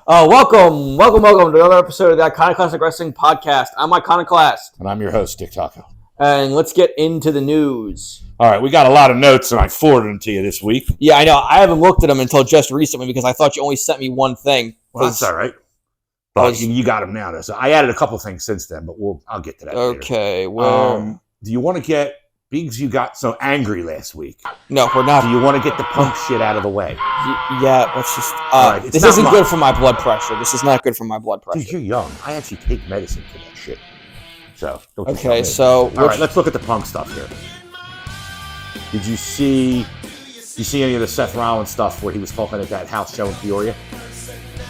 Welcome to another episode of the Iconoclastic Wrestling Podcast. I'm Iconoclast. And I'm your host, Dick Taco. And let's get into the news. All right, we got a lot of notes, and I forwarded them to you this week. Yeah, I know. I haven't looked at them until just recently because I thought you only sent me one thing. Well, that's all right. But you got them now, though. So I added a couple things since then, but I'll get to that later. Okay, well... do you want to get... Because you got so angry last week. No, we're not. Do you want to get the Punk shit out of the way? Yeah, let's just... right, this isn't good for my blood pressure. This is not good for my blood pressure. Dude, you're young. I actually take medicine for that shit. So, okay, so... All right, let's look at the Punk stuff here. Did you see any of the Seth Rollins stuff where he was talking at that house show in Peoria?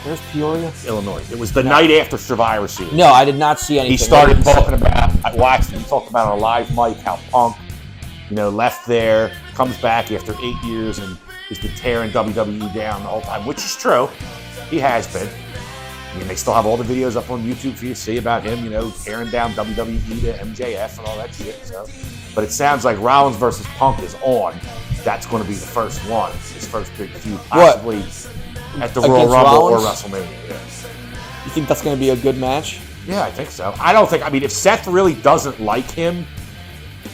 Where's Peoria? Illinois. It was the night after Survivor Series. No, I did not see anything. He started talking about... I watched him. He talked about on a live mic how Punk... left there, comes back after 8 years, and has been tearing WWE down the whole time, which is true. He has been. I mean, they still have all the videos up on YouTube for you to see about him, tearing down WWE to MJF and all that shit. So, but it sounds like Rollins versus Punk is on. That's going to be the first one, his first big feud, possibly at the Royal Rumble or WrestleMania. Yeah. You think that's going to be a good match? Yeah, I think so. If Seth really doesn't like him,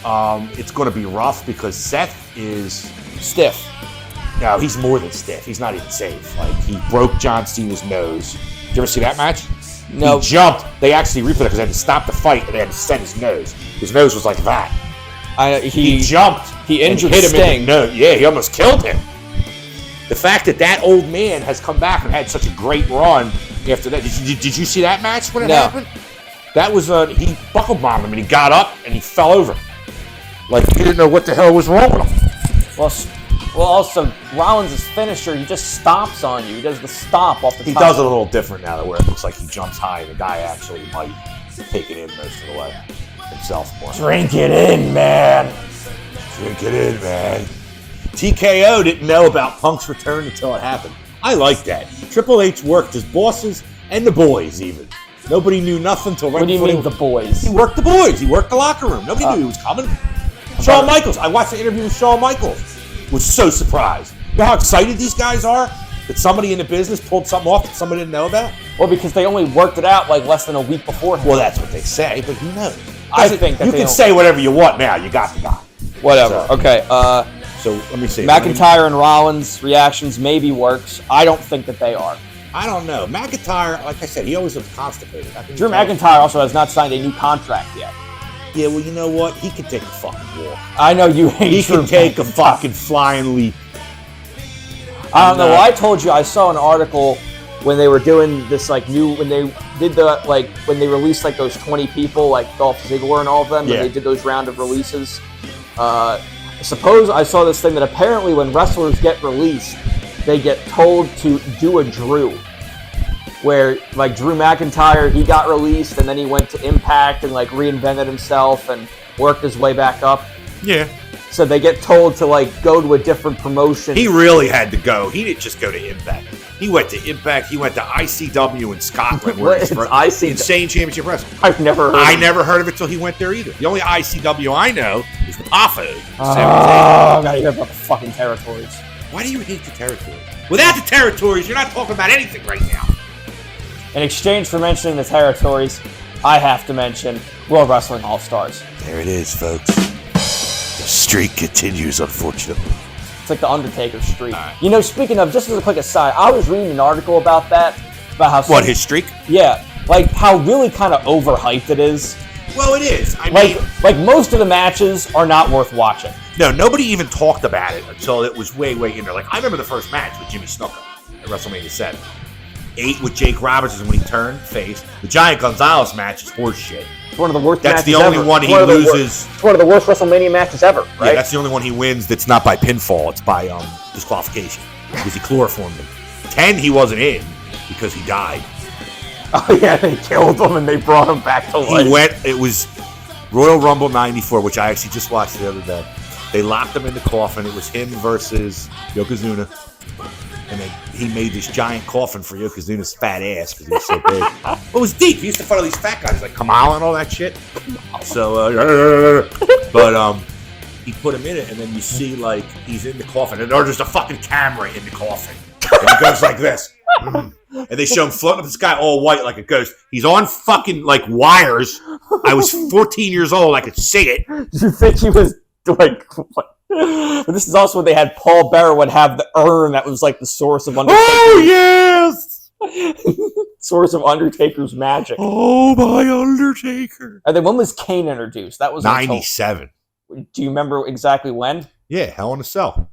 it's going to be rough because Seth is... stiff. No, he's more than stiff. He's not even safe. Like, he broke John Cena's nose. Did you ever see that match? No. He jumped. They actually replayed it because they had to stop the fight and they had to set his nose. His nose was like that. He jumped. He injured hit him Sting. in the nose. Yeah, he almost killed him. The fact that old man has come back and had such a great run after that. Did you see that match when it happened? That was, he buckle bombed him and he got up and he fell over. Like, he didn't know what the hell was wrong with him. Well, also, Rollins' finisher, he just stomps on you. He does the stomp off the top. He does it a little different now, where it looks like he jumps high, and the guy actually might take it in most of the way himself more. Drink it in, man. Drink it in, man. TKO didn't know about Punk's return until it happened. I like that. Triple H worked his bosses and the boys, even. Nobody knew nothing until right before. What do you mean, the boys? He worked the boys. He worked the locker room. Nobody knew he was coming. Shawn Michaels. I watched the interview with Shawn Michaels. Was so surprised. You know how excited these guys are that somebody in the business pulled something off that somebody didn't know about? Well, because they only worked it out like less than a week beforehand. Well, that's what they say, but who knows? I think that you can say whatever you want now. You got the guy. Whatever. So, okay. So let me see. McIntyre and Rollins reactions maybe works. I don't think that they are. I don't know. McIntyre, like I said, he always looks constipated. Drew McIntyre also has not signed a new contract yet. Yeah, well, you know what? He can take a fucking walk. I know you hate He can take a fucking flying leap. I don't know. Well, I told you I saw an article when they were doing this when they did when they released those 20 people like Dolph Ziggler and all of them. Yeah. And they did those round of releases. Suppose I saw this thing that apparently when wrestlers get released, they get told to do a Drew. Where, Drew McIntyre, he got released, and then he went to Impact and, reinvented himself and worked his way back up. Yeah. So they get told to, go to a different promotion. He really had to go. He didn't just go to Impact. He went to Impact. He went to ICW in Scotland. Where it's ICW? Insane Championship Wrestling. I've never heard of it. I never heard of it until he went there either. The only ICW I know is PAFO. I gotta hear about the fucking territories. Why do you hate the territories? Without the territories, you're not talking about anything right now. In exchange for mentioning the territories, I have to mention World Wrestling All-Stars. There it is, folks. The streak continues, unfortunately. It's like the Undertaker streak. Right. Speaking of, just as a quick aside, I was reading an article about that, about how... What, his streak? Yeah, how really kind of overhyped it is. Well, it is. I mean... most of the matches are not worth watching. No, nobody even talked about it until it was way, way in there. I remember the first match with Jimmy Snuka at WrestleMania 7. 8 with Jake Robertson when he turned face. The Giant Gonzalez match is horse shit. It's one of the worst matches ever. That's the only one he loses. It's one of the worst WrestleMania matches ever, right? Yeah, that's the only one he wins that's not by pinfall. It's by disqualification because he chloroformed him. 10 he wasn't in because he died. Oh, yeah, they killed him and they brought him back to life. It was Royal Rumble 94, which I actually just watched the other day. They locked him in the coffin. It was him versus Yokozuna. And he made this giant coffin for Yokozuna's fat ass because he was so big. It was deep. He used to follow these fat guys like Kamala and all that shit. So, but he put him in it, and then you see he's in the coffin, and there's a fucking camera in the coffin. And he goes like this. And they show him floating up the sky all white like a ghost. He's on fucking like wires. I was 14 years old. I could see it. Do you think he was like... But this is also when they had Paul Bearer would have the urn that was like the source of Undertaker's... Oh, yes! source of Undertaker's magic. Oh, my Undertaker. And then when was Kane introduced? That was 97. Do you remember exactly when? Yeah, Hell in a Cell.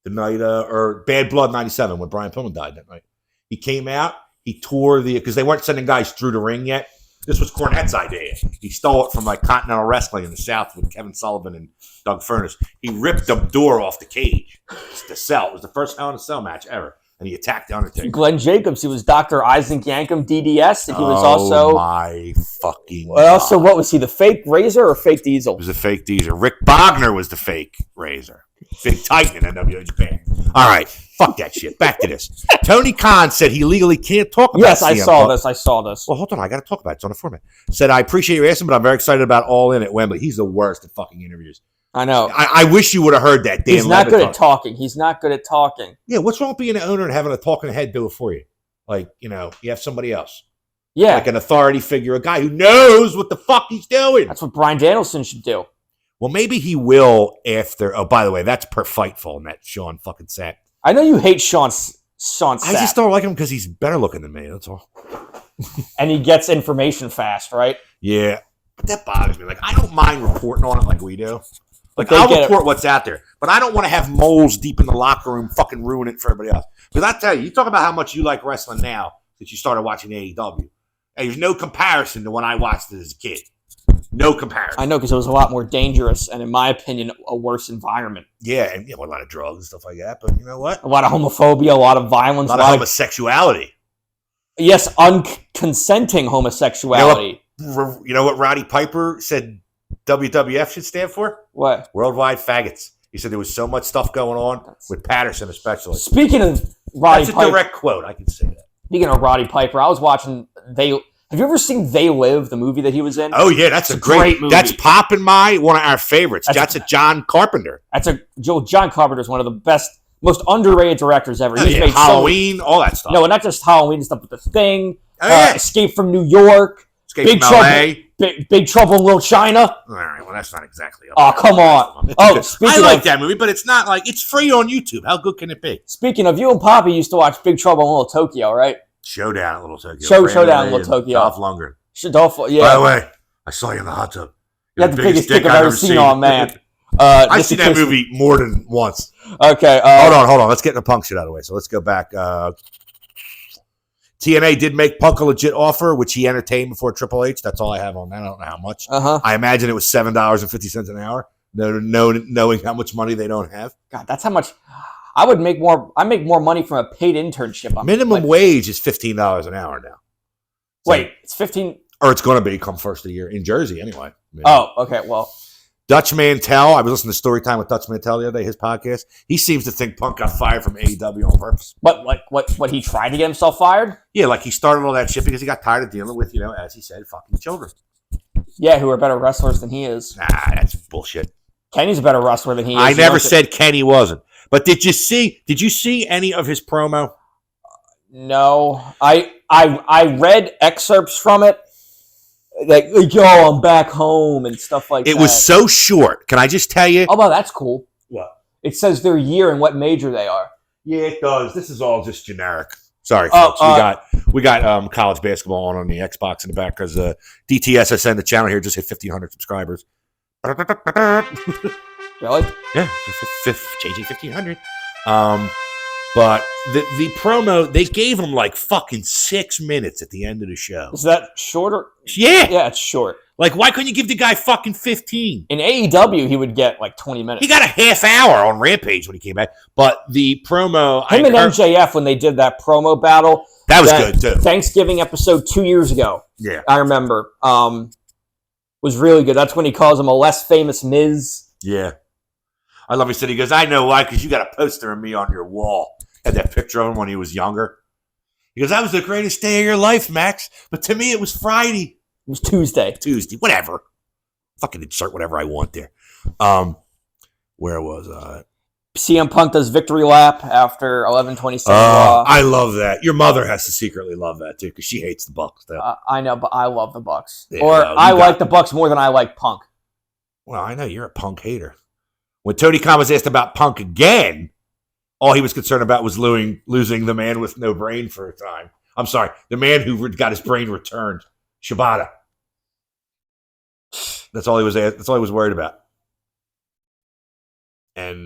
The night, or Bad Blood 97 when Brian Pillman died that night. He came out, he tore because they weren't sending guys through the ring yet. This was Cornette's idea. He stole it from like Continental Wrestling in the South with Kevin Sullivan and Doug Furness. He ripped the door off the cage to sell. It was the first Hell in a Cell match ever. And he attacked the Undertaker. Glenn Jacobs, he was Dr. Isaac Yankem DDS. And he was also... my fucking Well, also, God. what was he, the fake Razor or fake Diesel? It was a fake Diesel. Rick Bogner was the fake Razor. Big Titan in NWO Japan. All right, fuck that shit. Back to this. Tony Khan said he legally can't talk about Yes, I CM saw Punk. this. I saw this. Well, hold on. I got to talk about it. It's on the format. Said, I appreciate you asking, but I'm very excited about All In at Wembley. He's the worst at fucking interviews. I know. I wish you would have heard that. Dan He's not good Levitt at talking. He's not good at talking. Yeah, what's wrong with being an owner and having a talking head do it for you? Like, you have somebody else. Yeah. Like an authority figure, a guy who knows what the fuck he's doing. That's what Bryan Danielson should do. Well, maybe he will after. Oh, by the way, that's per Fightful, and that Sean fucking Sapp. I know you hate Sean Sapp. I just don't like him because he's better looking than me. That's all. And he gets information fast, right? Yeah, but that bothers me. Like, I don't mind reporting on it like we do. Like, They I'll get report what's out there, but I don't want to have moles deep in the locker room fucking ruin it for everybody else. Because I tell you, you talk about how much you like wrestling now that you started watching AEW. And there's no comparison to when I watched it as a kid. No comparison. I know, because it was a lot more dangerous and, in my opinion, a worse environment. Yeah, and a lot of drugs and stuff like that. But you know what? A lot of homophobia, a lot of violence. A lot of homosexuality. Yes, unconsenting homosexuality. You know what Roddy Piper said WWF should stand for? What? Worldwide Faggots. He said there was so much stuff going on with Patterson especially. Speaking of Roddy That's a Piper. direct quote. I can say that. Speaking of Roddy Piper, I was watching Have you ever seen They Live, the movie that he was in? Oh yeah, that's a great movie. That's popping one of our favorites. That's a John Carpenter. John Carpenter is one of the best, most underrated directors ever. Oh, He's made Halloween, all that stuff. No, not just Halloween and stuff, but The Thing, Oh, yeah. Escape from New York, Escape from LA. Big Trouble in Little China. All right, well that's not exactly. Oh, come on. Oh, I like that movie, but it's not like it's free on YouTube. How good can it be? Speaking of, you and Poppy used to watch Big Trouble in Little Tokyo, right? Showdown at Little Tokyo. Showdown in Little Tokyo. Dolph Lundgren. Yeah. By the way, I saw you in the hot tub. You had the biggest dick I've ever seen on man. I've seen that movie more than once. Okay. Hold on. Let's get the Punk shit out of the way. So let's go back. TNA did make Punk a legit offer, which he entertained before Triple H. That's all I have on that. I don't know how much. I imagine it was $7.50 an hour. Knowing how much money they don't have. God, that's how much. I make more money from a paid internship. Minimum wage is $15 an hour now. Wait, it's 15. Or it's going to be come first of the year in Jersey anyway. Maybe. Oh, okay. Well, Dutch Mantell. I was listening to Storytime with Dutch Mantell the other day, his podcast. He seems to think Punk got fired from AEW on purpose. What he tried to get himself fired? Yeah, like he started all that shit because he got tired of dealing with, as he said, fucking children. Yeah, who are better wrestlers than he is. Nah, that's bullshit. Kenny's a better wrestler than he is. I never said Kenny wasn't. But did you see any of his promo? No. I read excerpts from it. Like, yo, I'm back home and stuff like that. It was so short. Can I just tell you? Oh, well, that's cool. What? It says their year and what major they are. Yeah, it does. This is all just generic. Sorry, folks. We got college basketball on the Xbox in the back because DTSSN, the channel here, just hit 1,500 subscribers. Really? Yeah, changing 1,500. But the promo, they gave him like fucking 6 minutes at the end of the show. Is that shorter? Yeah. Yeah, it's short. Like, why couldn't you give the guy fucking 15? In AEW, he would get like 20 minutes. He got a half hour on Rampage when he came back. But the promo... Him and MJF, when they did that promo battle... That was good, too. Thanksgiving episode 2 years ago. Yeah. I remember. Was really good. That's when he calls him a less famous Miz. Yeah. I love he said, he goes, I know why, because you got a poster of me on your wall. Had that picture of him when he was younger. He goes, that was the greatest day of your life, Max. But to me, it was Friday. It was Tuesday, whatever. Fucking insert whatever I want there. Where was I? CM Punk does victory lap after 11:27 Raw. I love that. Your mother has to secretly love that too, because she hates the Bucks. I know, but I love the Bucks. Yeah, or no, I like the Bucks more than I like Punk. Well, I know you're a Punk hater. When Tony Khan was asked about Punk again, all he was concerned about was losing the man with no brain for a time. I'm sorry, the man who got his brain returned, Shibata. That's all he was. That's all he was worried about. And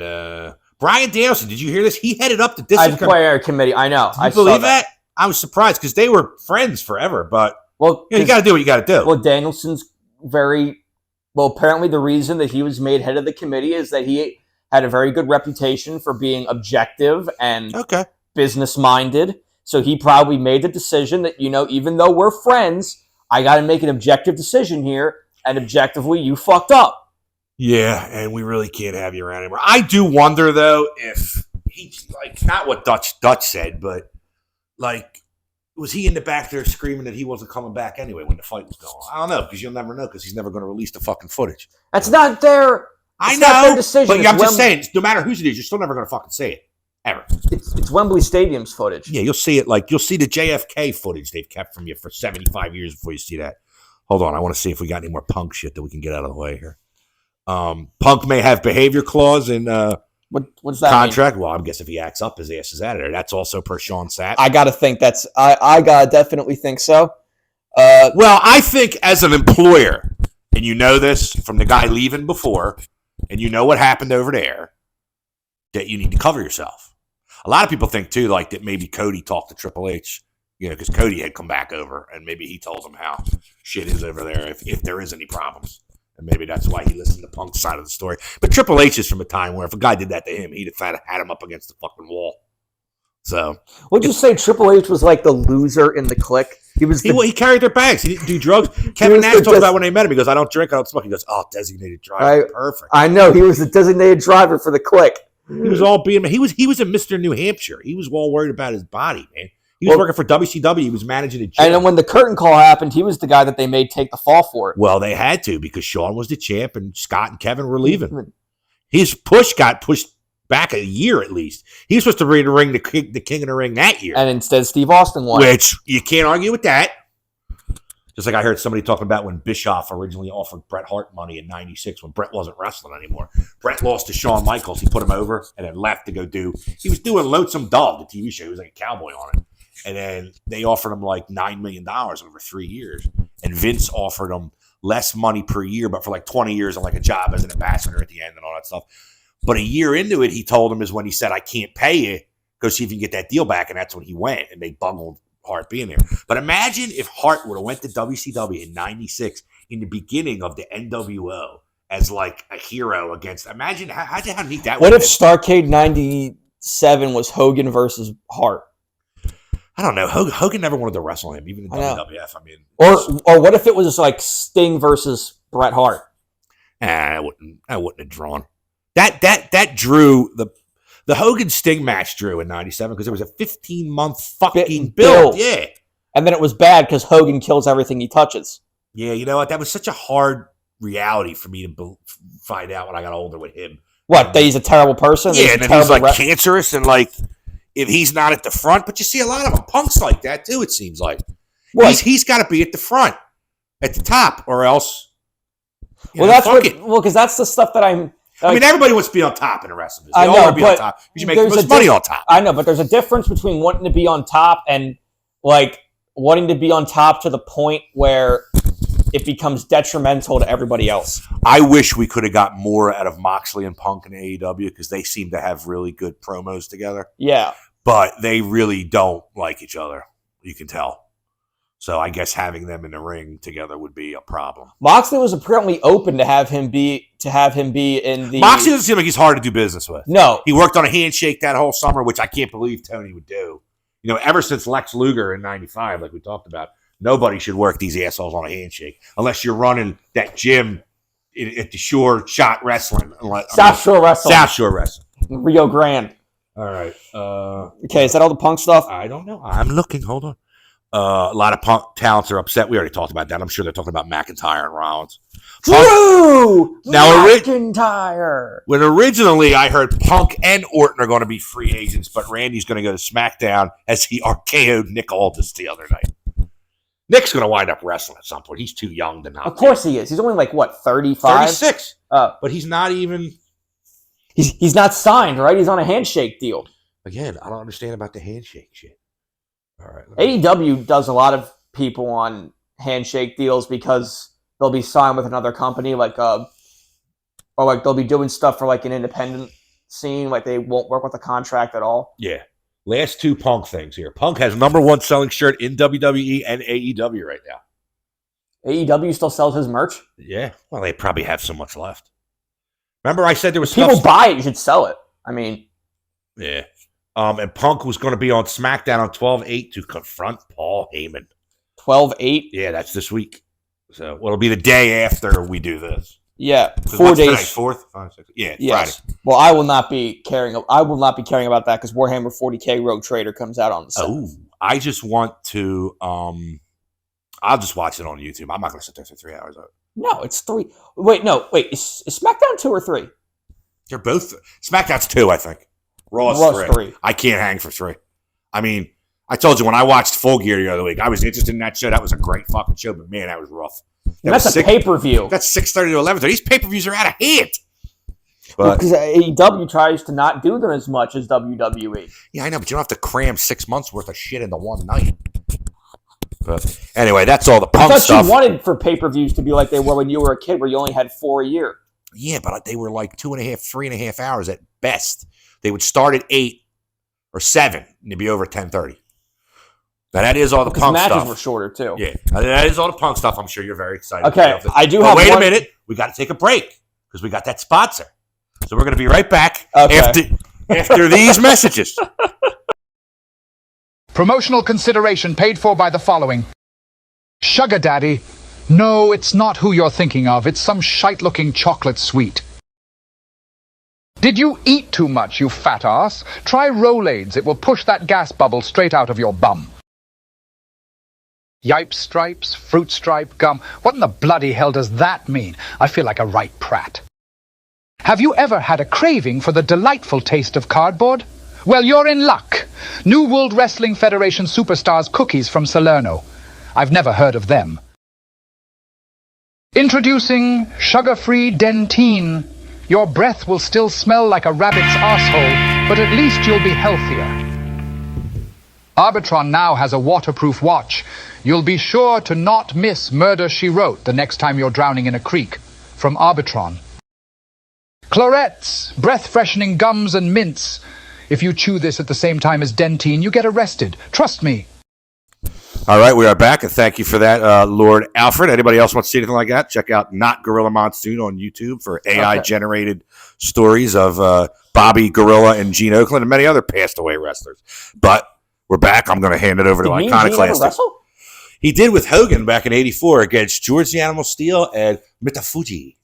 Brian Danielson, did you hear this? He headed up the disciplinary committee. I know. Did you believe that? I was surprised because they were friends forever. But you got to do what you got to do. Well, Danielson's apparently the reason that he was made head of the committee is that he had a very good reputation for being objective and business-minded. So he probably made the decision that, even though we're friends, I got to make an objective decision here. And objectively, you fucked up. Yeah, and we really can't have you around anymore. I do wonder, though, if he, not what Dutch said, but, was he in the back there screaming that he wasn't coming back anyway when the fight was going on? I don't know, because you'll never know, because he's never going to release the fucking footage. That's not their I know, decision. But I'm just saying, no matter whose it is, you're still never going to fucking see it. Ever. It's Wembley Stadium's footage. Yeah, you'll see it, you'll see the JFK footage they've kept from you for 75 years before you see that. Hold on, I want to see if we got any more Punk shit that we can get out of the way here. Punk may have behavior clause in what's that contract. mean? Well, I guess if he acts up, his ass is out of there. That's also per Sean Sapp. I gotta think I gotta definitely think so. Well, I think as an employer, and you know this from the guy leaving before, and you know what happened over there, that you need to cover yourself. A lot of people think too, that maybe Cody talked to Triple H. Because Cody had come back over, and maybe he told him how shit is over there if there is any problems. And maybe that's why he listened to Punk's side of the story. But Triple H is from a time where if a guy did that to him, he'd have had him up against the fucking wall. So, would you say Triple H was like the loser in the clique? He carried their bags. He didn't do drugs. Kevin Nash talked about when they met him. He goes, "I don't drink, I don't smoke." He goes, "Oh, designated driver, perfect." I know he was the designated driver for the clique. He was all being. He was a Mr. New Hampshire. He was all worried about his body, man. He was working for WCW. He was managing a gym. And then when the curtain call happened, he was the guy that they made take the fall for it. Well, they had to because Shawn was the champ and Scott and Kevin were leaving. His push got pushed back a year at least. He was supposed to be the king of the ring that year. And instead Steve Austin won. Which, you can't argue with that. Just like I heard somebody talking about when Bischoff originally offered Bret Hart money in '96 when Bret wasn't wrestling anymore. Bret lost to Shawn Michaels. He put him over and then left to go he was doing Lonesome Dog, the TV show. He was like a cowboy on it. And then they offered him $9 million over 3 years. And Vince offered him less money per year, but for 20 years and a job as an ambassador at the end and all that stuff. But a year into it, he told him is when he said, "I can't pay you. Go see if you can get that deal back." And that's when he went. And they bungled Hart being there. But imagine if Hart would have went to WCW in '96 in the beginning of the NWO as a hero against. Imagine how neat that would What if Starrcade '97 was Hogan versus Hart? I don't know. Hogan never wanted to wrestle him, even in WWF. I mean, or what if it was Sting versus Bret Hart? I wouldn't have drawn. That drew the Hogan Sting match drew in '97 because it was a 15-month fucking build. Yeah, and then it was bad because Hogan kills everything he touches. Yeah, you know what? That was such a hard reality for me to find out when I got older with him. What? That he's a terrible person? Yeah, and he's cancerous and if he's not at the front, but you see a lot of them. Punk's like that too, it seems like. Well, he's got to be at the front, at the top, or else. Because that's the stuff that I'm. I mean, everybody wants to be on top in a wrestling business. I know, want to be on top. You should make the most money on top. I know, but there's a difference between wanting to be on top and wanting to be on top to the point where it becomes detrimental to everybody else. I wish we could have got more out of Moxley and Punk in AEW because they seem to have really good promos together. Yeah. But they really don't like each other. You can tell. So I guess having them in the ring together would be a problem. Moxley was apparently open to have him be in the. Moxley doesn't seem like he's hard to do business with. No. He worked on a handshake that whole summer, which I can't believe Tony would do. Ever since Lex Luger in '95, like we talked about, nobody should work these assholes on a handshake unless you're running that gym at the Shore Shot Wrestling. South Shore Wrestling. South Shore Wrestling. Rio Grande. All right. Okay, is that all the Punk stuff? I don't know. I'm looking. Hold on. A lot of Punk talents are upset. We already talked about that. I'm sure they're talking about McIntyre and Rollins. Drew Now, McIntyre. When originally I heard Punk and Orton are going to be free agents, but Randy's going to go to SmackDown as he RKO'd Nick Aldis the other night. Nick's going to wind up wrestling at some point. He's too young to not. Of course he is. He's only like, what, 35? 36. But he's not even... He's not signed, right? He's on a handshake deal. Again, I don't understand about the handshake shit. All right. AEW does a lot of people on handshake deals because they'll be signed with another company, or like they'll be doing stuff for like an independent scene, like they won't work with a contract at all. Yeah. Last two Punk things here. Punk has #1 selling shirt in WWE and AEW right now. AEW still sells his merch? Yeah. Well, they probably have so much left. Remember I said there was people buy it, you should sell it. I mean. Yeah. And Punk was going to be on SmackDown on 12/8 to confront Paul Heyman. 12/8? Yeah, that's this week. So it'll be the day after we do this. Yeah, 4 days. Tonight, 4th, 5, 6. Yeah, yes. Friday. Well, I will not be caring about that because Warhammer 40K Rogue Trader comes out on the 7th. Oh, I just want to. I'll just watch it on YouTube. I'm not going to sit there for 3 hours. No, it's 3. Wait. Is SmackDown 2 or 3? They're both. SmackDown's 2, I think. Raw's 3. I can't hang for 3. I mean, I told you when I watched Full Gear the other week, I was interested in that show. That was a great fucking show, but man, that was rough. That's a pay-per-view. That's 6:30 to 11:30. These pay-per-views are out of hand. Because AEW tries to not do them as much as WWE. Yeah, I know, but you don't have to cram 6 months worth of shit into one night. But anyway, that's all the Punk stuff. I thought you wanted for pay-per-views to be like they were when you were a kid, where you only had 4 a year. Yeah, but they were like 2.5, 3.5 hours at best. They would start at 8 or 7, and they'd be over at 10:30. Now, that is all the Punk stuff. Matches were shorter, too. Yeah, that is all the Punk stuff. I'm sure you're very excited. Okay, I do but have wait a minute. We got to take a break because we got that sponsor. So we're going to be right back after these messages. Promotional consideration paid for by the following. Sugar Daddy. No, it's not who you're thinking of. It's some shite-looking chocolate sweet. Did you eat too much, you fat ass? Try Rolaids. It will push that gas bubble straight out of your bum. Yipe stripes, fruit stripe, gum. What in the bloody hell does that mean? I feel like a right prat. Have you ever had a craving for the delightful taste of cardboard? Well, you're in luck. New World Wrestling Federation Superstars cookies from Salerno. I've never heard of them. Introducing sugar-free Dentine. Your breath will still smell like a rabbit's asshole, but at least you'll be healthier. Arbitron now has a waterproof watch. You'll be sure to not miss Murder, She Wrote the next time you're drowning in a creek. From Arbitron. Clarettes, breath-freshening gums and mints. If you chew this at the same time as Dentine, you get arrested. Trust me. All right, we are back, and thank you for that, Lord Alfred. Anybody else want to see anything like that? Check out Not Gorilla Monsoon on YouTube for AI-generated stories of Bobby Gorilla and Gene Oakland and many other passed-away wrestlers. But we're back. I'm going to hand it over to Iconoclastic. He did with Hogan back in '84 against George the Animal Steel and Mitafuji.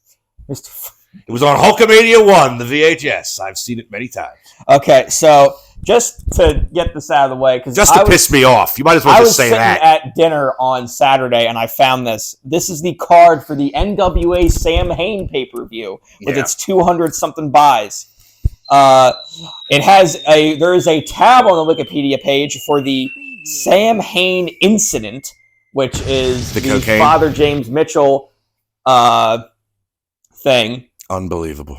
It was on Hulkamania 1, the VHS. I've seen it many times. Okay, so just to get this out of the way, because just to piss me off, you might as well just say that. I was sitting at dinner on Saturday and I found this. This is the card for the NWA Sam Hain pay-per-view with its 200-something buys. There is a tab on the Wikipedia page for the Sam Hain incident, which is the Father James Mitchell thing. Unbelievable.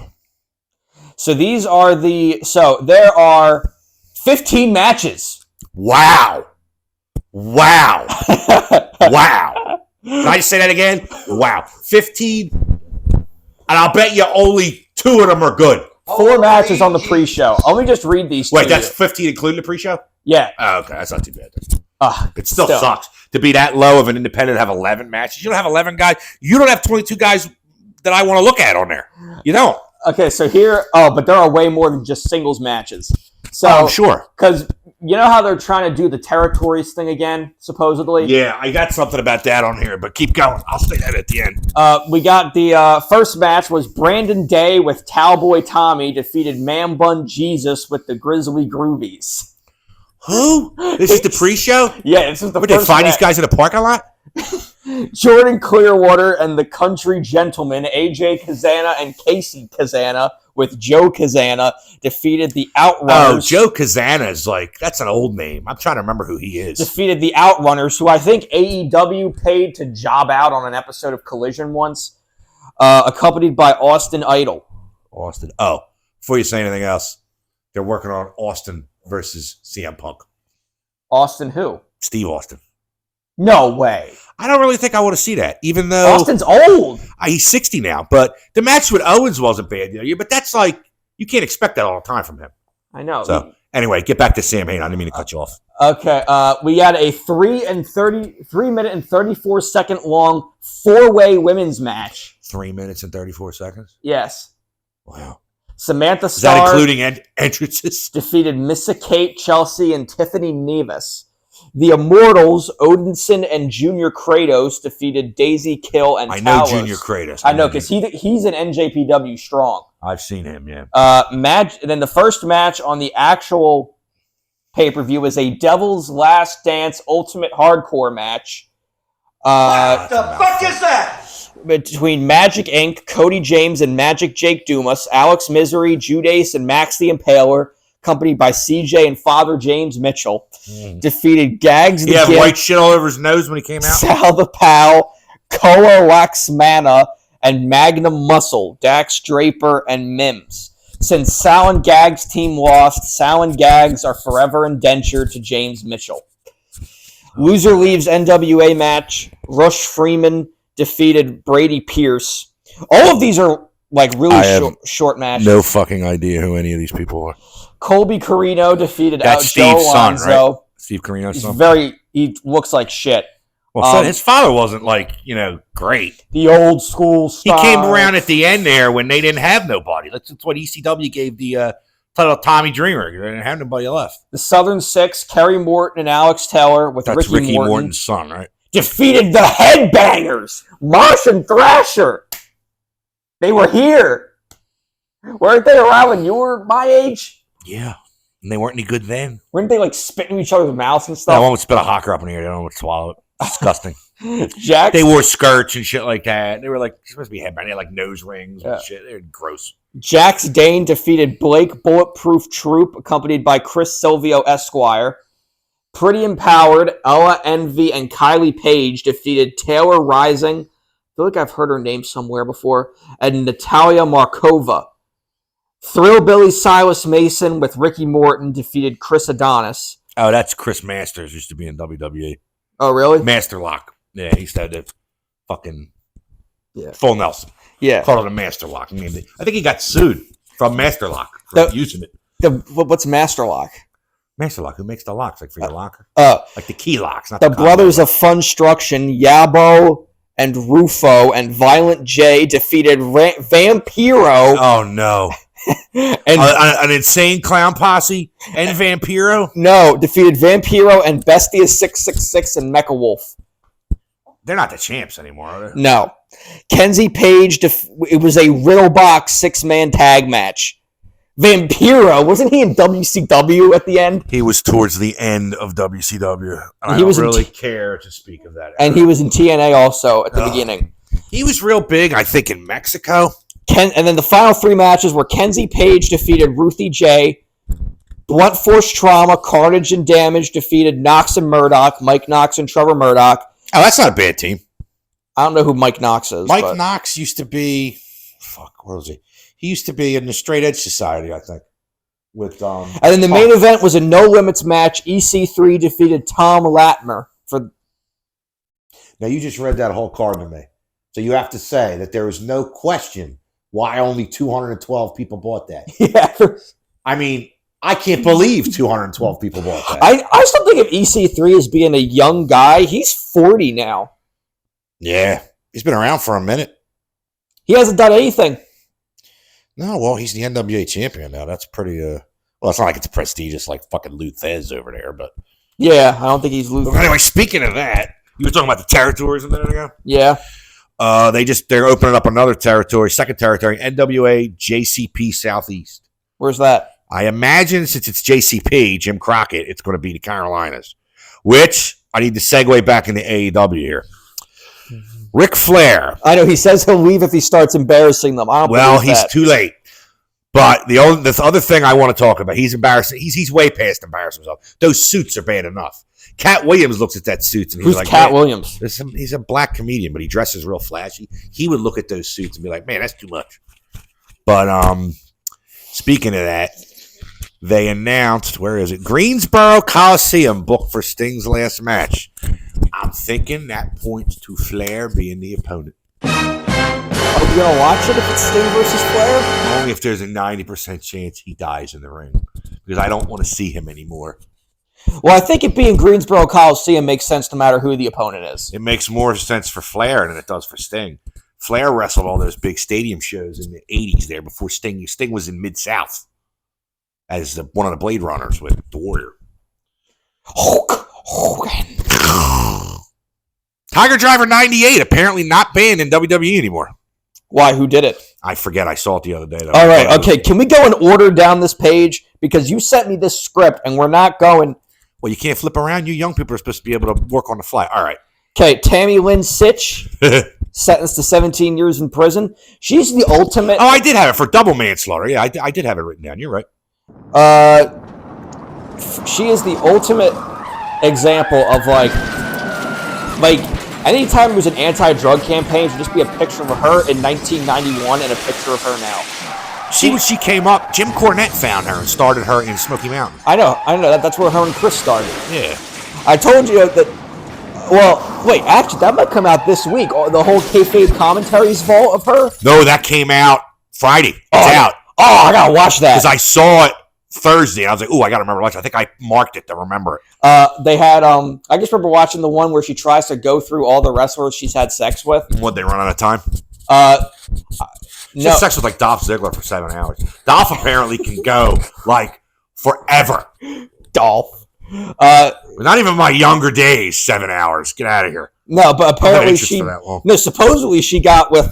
So there are 15 matches. Wow. Wow. Wow. Can I just say that again? Wow. 15. And I'll bet you only 2 of them are good. 4 matches on the pre-show. Let me just read these. Wait, that's 15 including the pre-show? Yeah. Oh, okay. That's not too bad. It still sucks to be that low of an independent and have 11 matches. You don't have 11 guys. You don't have 22 guys that I want to look at on there. You don't. Okay, so here, but there are way more than just singles matches. So I'm sure. Because you know how they're trying to do the territories thing again, supposedly? Yeah, I got something about that on here, but keep going. I'll say that at the end. We got the first match was Brandon Day with Cowboy Tommy defeated Man Bun Jesus with the Grizzly Groovies. Who? This is the pre-show? Yeah, this is the Would first they find match. these guys in a parking lot? Jordan Clearwater and the Country Gentlemen, AJ Kazana and Casey Kazana, with Joe Kazana, defeated the Outrunners. Oh, Joe Kazana is that's an old name. I'm trying to remember who he is. Defeated the Outrunners, who I think AEW paid to job out on an episode of Collision once, accompanied by Austin Idol. Austin. Oh, before you say anything else, they're working on Austin versus CM Punk. Austin who? Steve Austin. No way. I don't really think I want to see that, even though Austin's old. He's 60 now. But the match with Owens wasn't bad, but that's you can't expect that all the time from him. I know. So anyway, get back to Sam Hain. I didn't mean to cut you off. Okay, we had a 3 minute and 34 second long 4-way women's match. 3 minutes and 34 seconds. Yes. Wow. Samantha Is Starr that including entrances? defeated Missa Kate, Chelsea, and Tiffany Nevis. The Immortals, Odinson and Junior Kratos, defeated Daisy Kill and I know Talos. Junior Kratos. I know, because he's an NJPW strong. I've seen him, yeah. Then the first match on the actual pay-per-view was a Devil's Last Dance Ultimate Hardcore match. What the fuck is that? Between Magic Inc., Cody James, and Magic Jake Dumas, Alex Misery, Judas, and Max the Impaler, accompanied by CJ and Father James Mitchell, defeated Gags the He had Gimp, white shit all over his nose when he came out? Sal the Pal, Koa Waxmana, and Magnum Muscle, Dax Draper, and Mims. Since Sal and Gags' team lost, Sal and Gags are forever indentured to James Mitchell. Loser leaves NWA match. Rush Freeman defeated Brady Pierce. All of these are really short matches. No fucking idea who any of these people are. Colby Carino defeated That's Joe Steve's son, Alonzo. right? Steve Carino's son. He looks like shit. Well, his father wasn't great. The old school style. He came around at the end there when they didn't have nobody. That's what ECW gave the title Tommy Dreamer. They didn't have nobody left. The Southern Six, Kerry Morton and Alex Taylor with That's Ricky Morton. Morton's son, right? Defeated the Headbangers, Marsh and Thrasher. They were here. Weren't they around when you were my age? Yeah. And they weren't any good then. Weren't they spitting in each other's mouths and No stuff? one would spit a hawker up in the air. They don't want to swallow it. Disgusting. Jax, They wore skirts and shit like that. They were supposed to be headband. They had nose rings and shit. They were gross. Jax Dane defeated Blake Bulletproof Troop, accompanied by Chris Silvio Esquire. Pretty Empowered, Ella Envy, and Kylie Page defeated Taylor Rising. I feel like I've heard her name somewhere before. And Natalia Markova. Thrillbilly Silas Mason with Ricky Morton defeated Chris Adonis. Oh, that's Chris Masters. Used to be in WWE. Oh, really? Master Lock. Yeah, he used to have the fucking full Nelson. Yeah. Called it a Master Lock. I think he got sued from Master Lock for using it. What's Master Lock? Master Lock, who makes the locks, for your locker? Like the key locks, not the the Brothers of Funstruction, Yabo and Rufo and Violent J defeated Vampiro. Oh, no. And an insane clown posse and Vampiro? No, defeated Vampiro and Bestia 666 and Mecha Wolf. They're not the champs anymore, are they? No. Kenzie Page, it was a Riddle Box 6-man tag match. Vampiro, wasn't he in WCW at the end? He was towards the end of WCW. I He don't was in really care to speak of that. And he was in TNA also at the beginning. He was real big, I think, in Mexico. And then the final 3 matches were Kenzie Page defeated Ruthie J. Blunt Force Trauma, Carnage and Damage defeated Knox and Murdoch, Mike Knox and Trevor Murdoch. Oh, that's not a bad team. I don't know who Mike Knox is. Mike Knox used to be... where was he? He used to be in the Straight Edge Society, I think. And then the main event was a No Limits match. EC3 defeated Tom Latimer. Now, you just read that whole card to me. So you have to say that there is no question why only 212 people bought that. Yeah. I mean, I can't believe 212 people bought that. I still think of EC3 as being a young guy. He's 40 now. Yeah. He's been around for a minute. He hasn't done anything. No, well, he's the NWA champion now. That's pretty, well, it's not like it's prestigious like fucking Luthez over there, but. Yeah, I don't think he's losing. Anyway, speaking of that, you were talking about the territories a minute ago? Yeah. They're opening up another territory, second territory, NWA JCP Southeast. Where's that? I imagine since it's JCP, Jim Crockett, it's going to be the Carolinas, which I need to segue back into AEW here. Ric Flair. I know he says he'll leave if he starts embarrassing them. He's too late. But the other thing I want to talk about, he's embarrassing. He's way past embarrassing himself. Those suits are bad enough. Cat Williams looks at that suit and he's like, Cat Williams? He's a black comedian, but he dresses real flashy. He would look at those suits and be like, man, that's too much. But speaking of that, they announced, where is it? Greensboro Coliseum booked for Sting's last match. I'm thinking that points to Flair being the opponent. Are we going to watch it if it's Sting versus Flair? Only if there's a 90% chance he dies in the ring. Because I don't want to see him anymore. Well, I think it being Greensboro Coliseum makes sense no matter who the opponent is. It makes more sense for Flair than it does for Sting. Flair wrestled all those big stadium shows in the 80s there before Sting. Sting was in Mid-South as one of the Blade Runners with the Warrior. Hulk Hogan. Tiger Driver 98, apparently not banned in WWE anymore. Why? Who did it? I forget. I saw it the other day, though. All right. Okay. Can we go in order down this page? Because you sent me this script, and we're not going. Well, you can't flip around. You young people are supposed to be able to work on the fly. All right. Okay. Tammy Lynn Sitch, sentenced to 17 years in prison. She's the ultimate. Oh, I did have it for double manslaughter. Yeah, I did have it written down. You're right. She is the ultimate example of like anytime there was an anti-drug campaign, it should just be a picture of her in 1991 and a picture of her now. She came up. Jim Cornette found her and started her in Smoky Mountain. I know. That's where her and Chris started. Yeah. I told you that. Well, wait. Actually, that might come out this week. The whole kayfabe commentaries vault of her. No, that came out Friday. It's out. Oh, I gotta watch that because I saw it Thursday. And I was like, "Ooh, I gotta remember watching." I think I marked it to remember it. They had. I just remember watching the one where she tries to go through all the wrestlers she's had sex with. What, they run out of time? She had sex with like Dolph Ziggler for 7 hours. Dolph apparently can go like forever. Dolph. Not even my younger days. 7 hours. Get out of here. No, but apparently supposedly she got with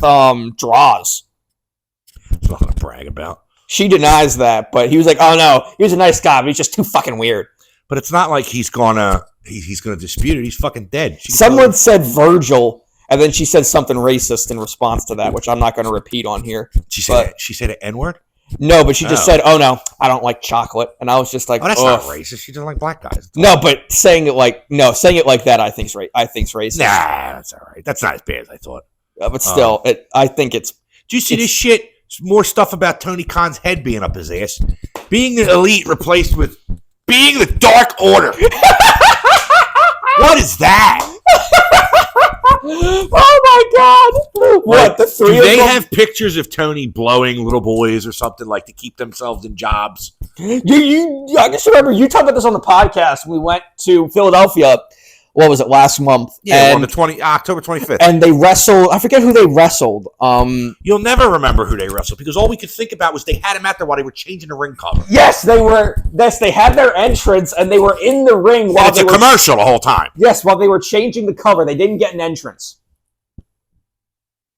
Draws. That's nothing to brag about. She denies that, but he was like, "Oh no, he was a nice guy, but he's just too fucking weird." But it's not like he's gonna dispute it. He's fucking dead. Someone said Virgil, and then she said something racist in response to that, which I'm not going to repeat on here. She said an N-word? No, but she just said, "Oh no, I don't like chocolate," and I was just like, "Oh, that's not racist. She doesn't like black guys." No, but saying it like that, I think's racist. Nah, that's all right. That's not as bad as I thought. But still, I think it's. Do you see this shit? More stuff about Tony Khan's head being up his ass. Being the elite replaced with being the Dark Order. What is that? Oh my God! What, the three of them? Do they have pictures of Tony blowing little boys or something like to keep themselves in jobs? I just remember you talked about this on the podcast. We went to Philadelphia. What was it, last month? Yeah, on the October 25th. And they wrestled. I forget who they wrestled. You'll never remember who they wrestled because all we could think about was they had him out there while they were changing the ring cover. Yes, they were. Yes, they had their entrance and they were in the ring while it's a commercial the whole time. Yes, while they were changing the cover, they didn't get an entrance.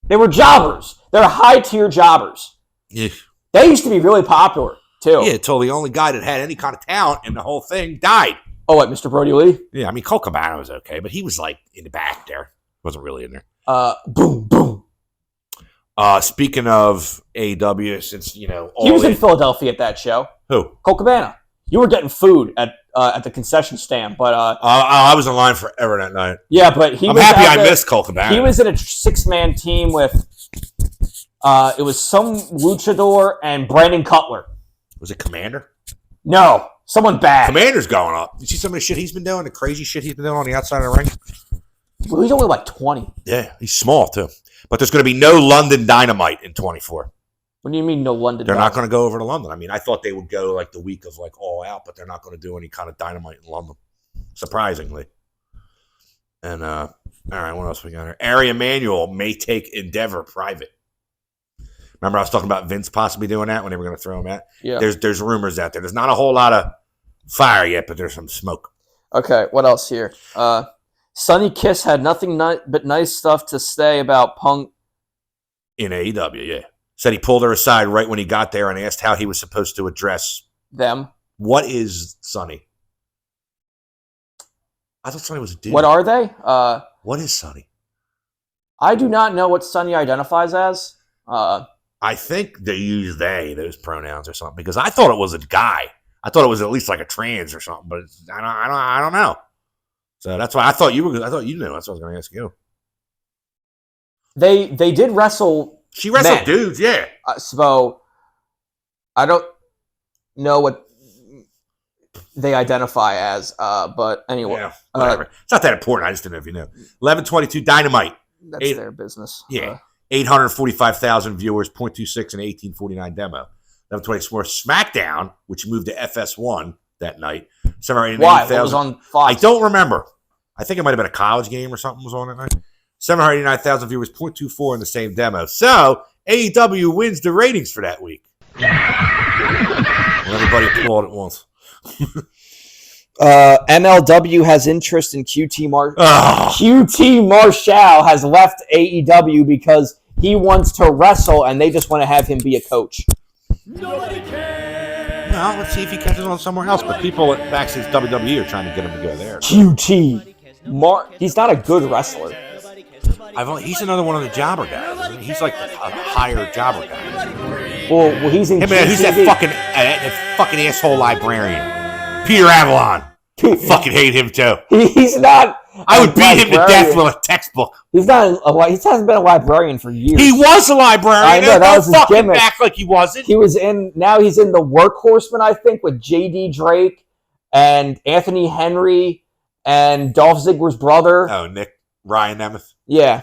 They were jobbers. They're high-tier jobbers. Yeah. They used to be really popular too. Yeah, until the only guy that had any kind of talent in the whole thing died. Oh, what, Mr. Brody Lee? Yeah, I mean, Cole Cabana was okay, but he was like in the back there. Wasn't really in there. Boom, boom. Speaking of AEW, since, he was in Philadelphia at that show. Who? Cole Cabana. You were getting food at the concession stand, but I was in line forever that night. Yeah, but I'm happy I missed Cole Cabana. He was in a 6-man team with it was some luchador and Brandon Cutler. Was it Commander? No. Someone bad. Commander's going up. You see some of the shit he's been doing, the crazy shit he's been doing on the outside of the ring? Well, he's only like 20. Yeah, he's small too. But there's going to be no London Dynamite in 24. What do you mean no London They're Dynamite? not going to go over to London. I mean, I thought they would go like the week of like All Out, but they're not going to do any kind of Dynamite in London, surprisingly. And, all right, what else we got here? Ari Emanuel may take Endeavor private. Remember I was talking about Vince possibly doing that when they were going to throw him out? Yeah. There's rumors out there. There's not a whole lot of fire yet, but there's some smoke. Okay, what else here? Sonny Kiss had nothing but nice stuff to say about Punk. In AEW, yeah. Said he pulled her aside right when he got there and asked how he was supposed to address them. What is Sonny? I thought Sonny was a dude. What are they? What is Sonny? I do not know what Sonny identifies as. I think they use those pronouns or something, because I thought it was a guy. I thought it was at least like a trans or something, but I don't know. So that's why I thought you knew. That's what I was going to ask you. They did wrestle. She wrestled men. dudes, yeah. So I don't know what they identify as, but anyway. Yeah, whatever. It's not that important. I just didn't know if you knew. 1122 Dynamite. That's their business. Yeah. 845,000 viewers, 0.26 and 1849 demo. 1120 Sports SmackDown, which moved to FS1 that night. Why? It was on Fox. I don't remember. I think it might have been a college game or something was on that night. 789,000 viewers, 0.24 in the same demo. So AEW wins the ratings for that week. Well, everybody applaud at once. MLW has interest in QT Marshall has left AEW because he wants to wrestle and they just want to have him be a coach. Nobody cares. No, let's see if he catches on somewhere else. But people at Backstage WWE are trying to get him to go there. He's not a good wrestler. He's another one of the jobber guys. Isn't he? He's like a higher jobber guy. Well, he's in. Hey man, who's that fucking asshole librarian? Peter Avalon. Fucking hate him too. He's not. I would beat him to death with a textbook. He hasn't been a librarian for years. He was a librarian. I know, that was his gimmick. Act like he wasn't. Now he's in the Workhorsemen, I think, with J.D. Drake and Anthony Henry and Dolph Ziggler's brother. Oh, Ryan Nemeth. Yeah.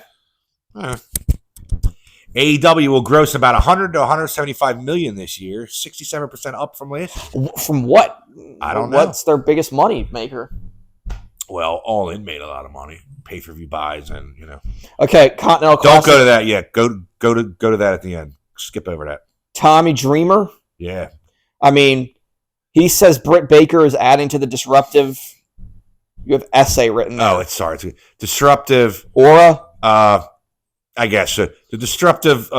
AEW will gross about 100 to 175 million this year, 67% up from last. From what? I don't know. What's their biggest money maker? Well, All In made a lot of money, pay-per-view buys, and Okay, Continental Classic. Don't go to that yet. Go to that at the end. Skip over that. Tommy Dreamer. Yeah. I mean, he says Britt Baker is adding to the disruptive. You have essay written there. Oh, it's disruptive aura. I guess the disruptive.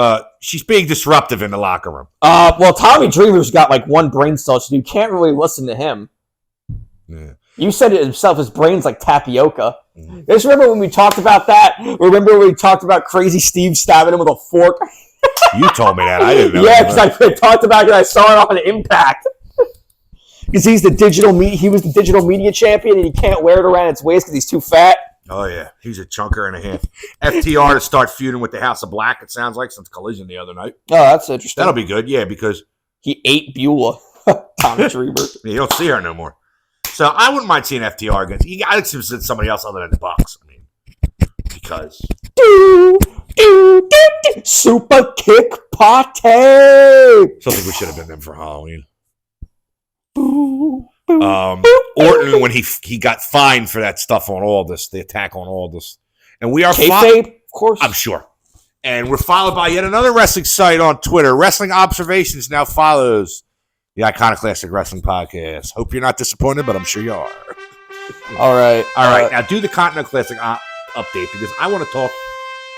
She's being disruptive in the locker room. Well, Tommy Dreamer's got like one brain cell, so you can't really listen to him. Yeah. You said it himself. His brain's like tapioca. Mm-hmm. Just remember when we talked about that? Remember when we talked about Crazy Steve stabbing him with a fork? You told me that. I didn't know. Yeah, because I talked about it and I saw it on Impact. Because he was the digital media champion and he can't wear it around its waist because he's too fat. Oh, yeah. He's a chunker and a half. FTR to start feuding with the House of Black, it sounds like, since Collision the other night. Oh, that's interesting. That'll be good, yeah, because he ate Beulah. Tommy Dreamer. You don't see her no more. So I wouldn't mind seeing FTR against. I would see somebody else other than the Bucks. I mean, because super kick party. Something we should have been them for Halloween. Orton when he got fined for that stuff on Aldous, the attack on Aldous, and we are kayfabe, of course. I'm sure. And we're followed by yet another wrestling site on Twitter. Wrestling Observations now follows the Iconoclastic Wrestling Podcast. Hope you're not disappointed, but I'm sure you are. All right. Now do the Continental Classic update because I want to talk.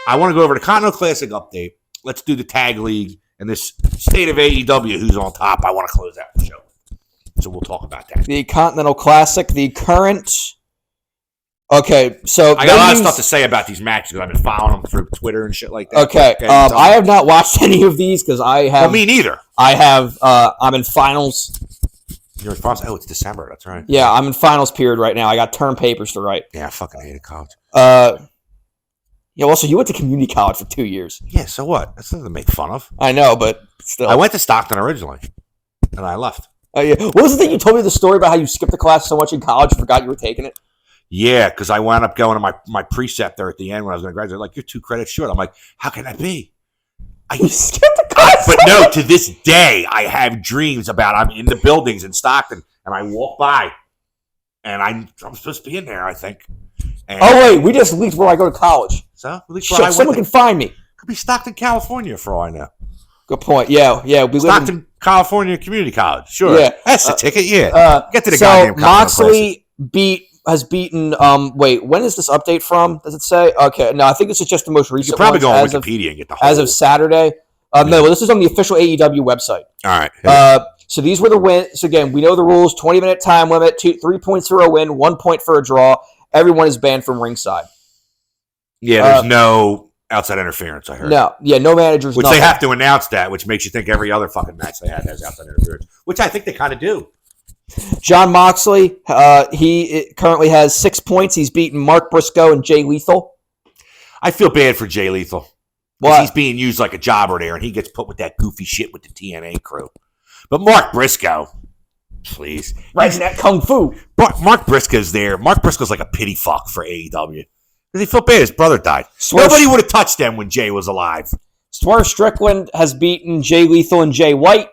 I want to go over the Continental Classic update. Let's do the Tag League and this state of AEW. Who's on top? I want to close out the show. So we'll talk about that. The Continental Classic, the current. Okay, so I got a lot of stuff to say about these matches because I've been following them through Twitter and shit like that. Okay, I have not watched any of these because I have. Well, me neither. I have. I'm in finals. You're in finals. Oh, it's December. That's right. Yeah, I'm in finals period right now. I got term papers to write. Yeah, I fucking hated college. Yeah. Also, you went to community college for 2 years. Yeah. So what? That's nothing to make fun of. I know, but still. I went to Stockton originally, and I left. Yeah. What was the thing you told me the story about how you skipped the class so much in college you forgot you were taking it? Yeah, because I wound up going to my preceptor at the end when I was going to graduate. Like, you're 2 credits short. I'm like, how can that be? You skipped the class? But no, to this day, I have dreams about I'm in the buildings in Stockton, and I walk by, and I'm supposed to be in there, I think. And wait, we just leaked where I go to college. So? Someone can find me. Could be Stockton, California, for all I know. Good point. Yeah. We Stockton, California Community College. Sure. Yeah. That's the ticket. Yeah. Get to the goddamn Moxley has beaten. Wait, when is this update from? Does it say? Okay. No, I think this is just the most recent. You could probably go on Wikipedia and get the whole. As of Saturday. No, this is on the official AEW website. All right. So these were the wins. So again, we know the rules: 20-minute time limit, 3 points for a win, 1 point for a draw. Everyone is banned from ringside. Yeah, there's no outside interference, I heard. No, no managers. Which nothing. they have to announce that, which makes you think every other fucking match they had has outside interference, which I think they kind of do. Jon Moxley, he currently has 6 points. He's beaten Mark Briscoe and Jay Lethal. I feel bad for Jay Lethal. What? He's being used like a jobber there, and he gets put with that goofy shit with the TNA crew. But Mark Briscoe, please. Right in that kung fu. Mark Briscoe's there. Mark Briscoe's like a pity fuck for AEW. Because he felt bad his brother died. Nobody would have touched them when Jay was alive. Swerve Strickland has beaten Jay Lethal and Jay White.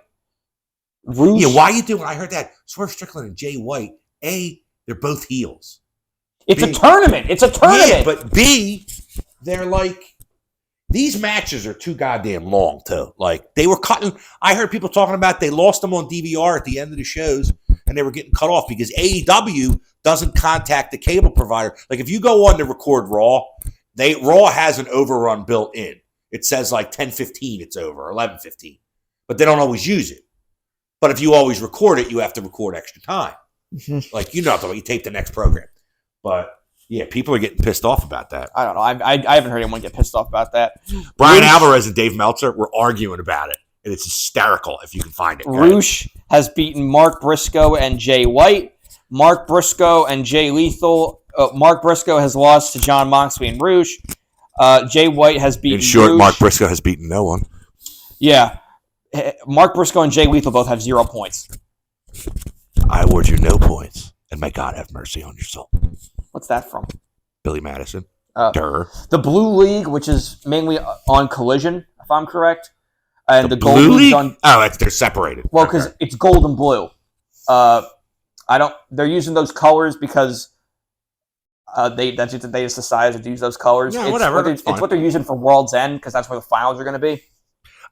Yeah, why are you doing? I heard that Swerve Strickland and Jay White. A, they're both heels. It's B, a tournament. It's a tournament. Yeah, but B, they're like, these matches are too goddamn long too. Like they were cutting. I heard people talking about they lost them on DVR at the end of the shows, and they were getting cut off because AEW doesn't contact the cable provider. Like if you go on to record Raw, Raw has an overrun built in. It says like 10:15 it's over, 11:15, but they don't always use it. But if you always record it, you have to record extra time. Like, you know, you tape the next program. But, yeah, people are getting pissed off about that. I don't know. I haven't heard anyone get pissed off about that. Brian Alvarez and Dave Meltzer were arguing about it. And it's hysterical if you can find it. Roosh has beaten Mark Briscoe and Jay White. Mark Briscoe and Jay Lethal. Mark Briscoe has lost to Jon Moxley and Roosh. Jay White has beaten In short, Roosh. Mark Briscoe has beaten no one. Yeah. Mark Briscoe and Jay Lethal both have 0 points. I award you no points, and may God have mercy on your soul. What's that from? Billy Madison. The Blue League, which is mainly on Collision, if I'm correct, and the Gold League's on. Oh, they're separated. Well, because it's gold and blue. They're using those colors because they just decided to use those colors. Yeah, it's whatever. It's what they're using for World's End because that's where the finals are going to be.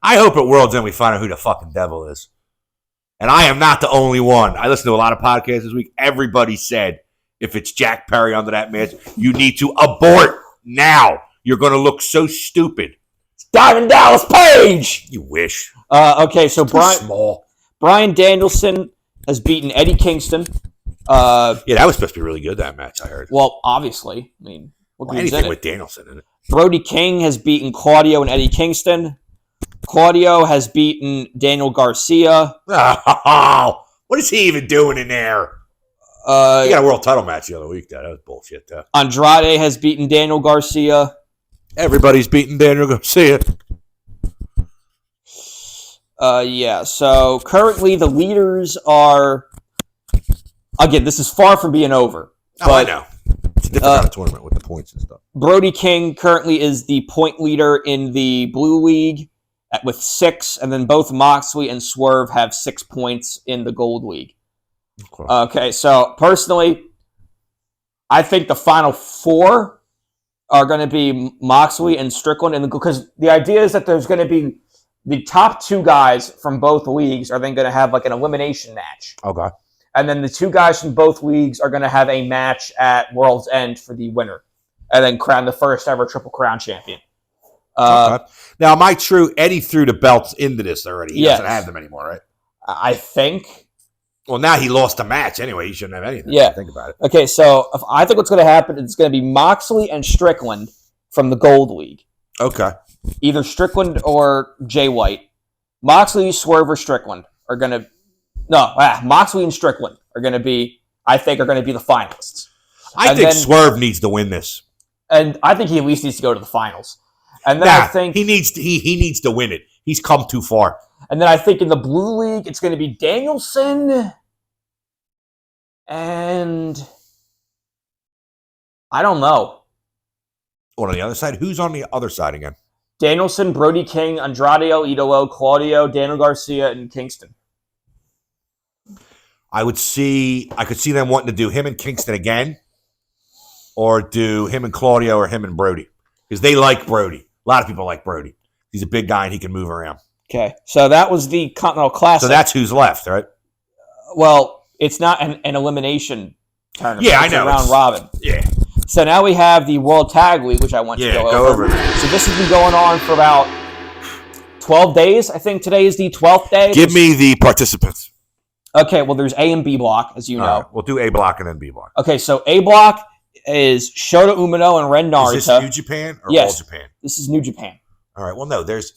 I hope at World's End we find out who the fucking devil is. And I am not the only one. I listened to a lot of podcasts this week. Everybody said, if it's Jack Perry under that mask, you need to abort now. You're going to look so stupid. It's Diamond Dallas Page! You wish. Okay, so Small. Brian Danielson has beaten Eddie Kingston. Yeah, that was supposed to be really good, that match, I heard. Well, obviously. I mean, anything with Danielson in it. Brody King has beaten Claudio and Eddie Kingston. Claudio has beaten Daniel Garcia. Oh, what is he even doing in there? He got a world title match the other week, though. That was bullshit, though. Andrade has beaten Daniel Garcia. Everybody's beating Daniel Garcia. Yeah, so currently the leaders are... Again, this is far from being over. I know. It's a different kind of tournament with the points and stuff. Brody King currently is the point leader in the Blue League with 6, and then both Moxley and Swerve have 6 points in the Gold League. Okay, so personally, I think the final 4 are going to be Moxley and Strickland, because the idea is that there's going to be the top 2 guys from both leagues are then going to have like an elimination match. Okay. And then the 2 guys from both leagues are going to have a match at World's End for the winner, and then crown the first ever Triple Crown champion. Okay. Now, am I true? Eddie threw the belts into this already. He doesn't have them anymore, right? I think. Well, now he lost the match anyway. He shouldn't have anything. Yeah. Think about it. Okay, so I think what's going to happen is it's going to be Moxley and Strickland from the Gold League. Okay. Either Strickland or Jay White. Moxley, Swerve, or Strickland are going to... No, Moxley and Strickland are going to be, I think, are going to be the finalists. I think Swerve needs to win this. And I think he at least needs to go to the finals. And then I think he needs to win it. He's come too far. And then I think in the Blue League, it's going to be Danielson and I don't know. What, on the other side? Who's on the other side again? Danielson, Brody King, Andrade El Idolo, Claudio, Daniel Garcia, and Kingston. I could see them wanting to do him and Kingston again, or do him and Claudio or him and Brody, because they like Brody. A lot of people like Brody. He's a big guy and he can move around. Okay, so that was the Continental Classic. So that's who's left, right? Well, it's not an elimination tournament. Yeah, it's I know. Round robin. Yeah. So now we have the World Tag League, which I want to go over. So this has been going on for about 12 days. I think today is the 12th day. Give me the participants. Okay, well, there's A and B block, as you know. All right, we'll do A block and then B block. Okay, so A block is Shota Umino and Ren Narita. Is this New Japan or Yes. All Japan? This is New Japan. All right. Well, no, there's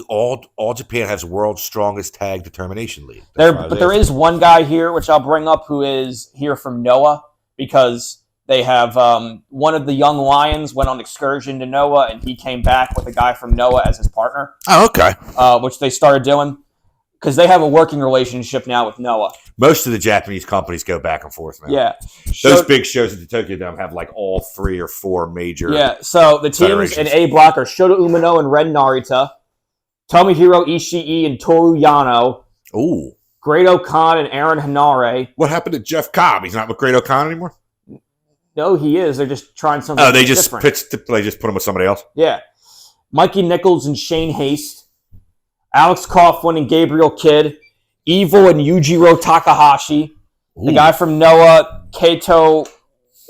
all Japan has world's strongest tag determination league. There is one guy here, which I'll bring up, who is here from Noah, because they have one of the young lions went on excursion to Noah, and he came back with a guy from Noah as his partner. Oh, okay. Which they started doing because they have a working relationship now with Noah. Most of the Japanese companies go back and forth now. Yeah. Those big shows at the Tokyo Dome have like all 3 or 4 major. Yeah, so the teams in A block are Shota Umino and Ren Narita, Tomohiro Ishii and Toru Yano, Ooh. Great-O-Khan and Aaron Hanare. What happened to Jeff Cobb? He's not with Great-O-Khan anymore? No, he is. They're just trying something Oh, they just different. they just put him with somebody else? Yeah. Mikey Nichols and Shane Haste, Alex Coughlin and Gabriel Kidd, Evil and Yujiro Takahashi, the guy from Noah, Kato,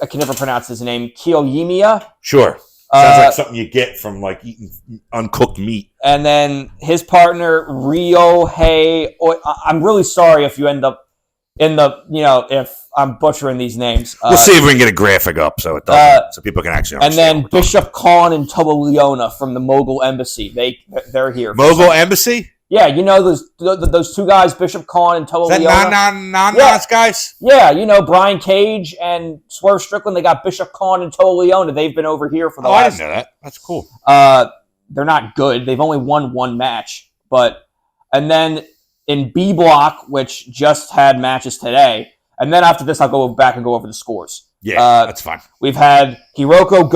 I can never pronounce his name, Kiyomiya. Sure. Sounds like something you get from like eating uncooked meat. And then his partner, Ryohei. I'm really sorry if you end up in the, if I'm butchering these names. We'll see if we can get a graphic up so it doesn't, so people can actually understand. And then Bishop Khan and Toba Leona from the Mogul Embassy. They're here. Mogul Embassy? Yeah, those 2 guys, Bishop Khan and Toba Is that Leona. non guys? Yeah, Brian Cage and Swerve Strickland. They got Bishop Khan and Toba Leona. They've been over here for the last. I didn't know that. That's cool. They're not good. They've only won 1 match, and then in B block, which just had matches today, and then after this, I'll go back and go over the scores. Yeah, that's fine. We've had Hiroki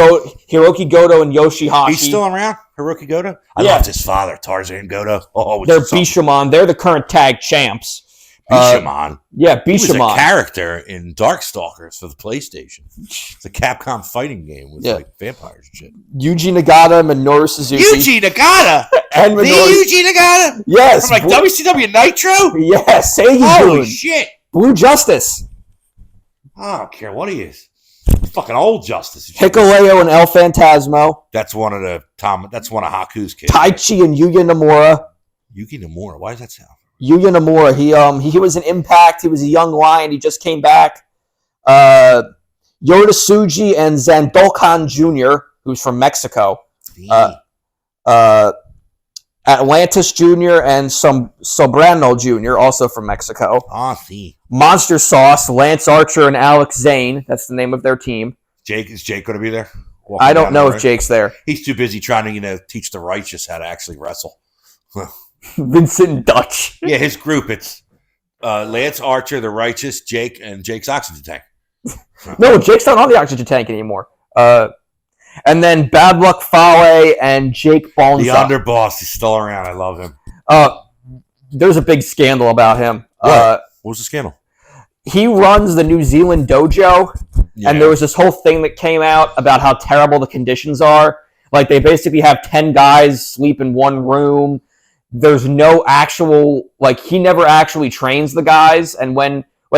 Goto and Yoshihashi. He's still around, Hiroki Goto? I loved his father, Tarzan Goto. Oh, they're Bishamon. They're the current tag champs. Bishamon? Yeah, Bishamon. He was a character in Darkstalkers for the PlayStation. It's a Capcom fighting game with like vampires and shit. Yuji Nagata, Minoru Suzuki. Yuji Nagata? And Yuji Nagata? Yes. From like WCW Nitro? Yes, Seiji Holy shit. Blue Justice. I don't care what he is. Fucking old Justice. Hikuleo and El Phantasmo. That's one of Haku's kids. Taichi and Yuya Nomura. Yuki Nomura. Why does that sound? Yuya Nomura. He was an Impact. He was a young lion. He just came back. Yoda Tsuji and Zandokan Jr., who's from Mexico. Atlantis Jr. and Sobrano Jr., also from Mexico. See. Monster Sauce, Lance Archer and Alex Zane. That's the name of their team. Is Jake going to be there? I don't know if Jake's there. He's too busy trying to, teach the righteous how to actually wrestle. Vincent Dutch. Yeah, his group. It's Lance Archer, the righteous, Jake, and Jake's oxygen tank. No, Jake's not on the oxygen tank anymore. And then Bad Luck Fale and Jake Bonza. The underboss is still around. I love him. There's a big scandal about him. What was the scandal? He runs the New Zealand dojo, and there was this whole thing that came out about how terrible the conditions are. Like, they basically have 10 guys sleep in one room. There's no actual, he never actually trains the guys, and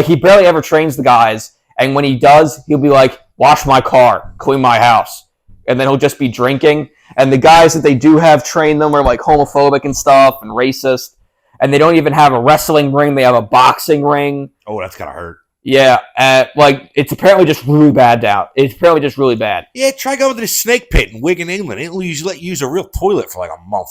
he barely ever trains the guys, and when he does, he'll be like, wash my car, clean my house. And then he'll just be drinking. And the guys that they do have train them are homophobic and stuff and racist. And they don't even have a wrestling ring. They have a boxing ring. Oh, that's gotta hurt. Yeah. It's apparently just really bad out. It's apparently just really bad. Yeah, try going to the snake pit in Wigan, England. It'll let you use a real toilet for a month.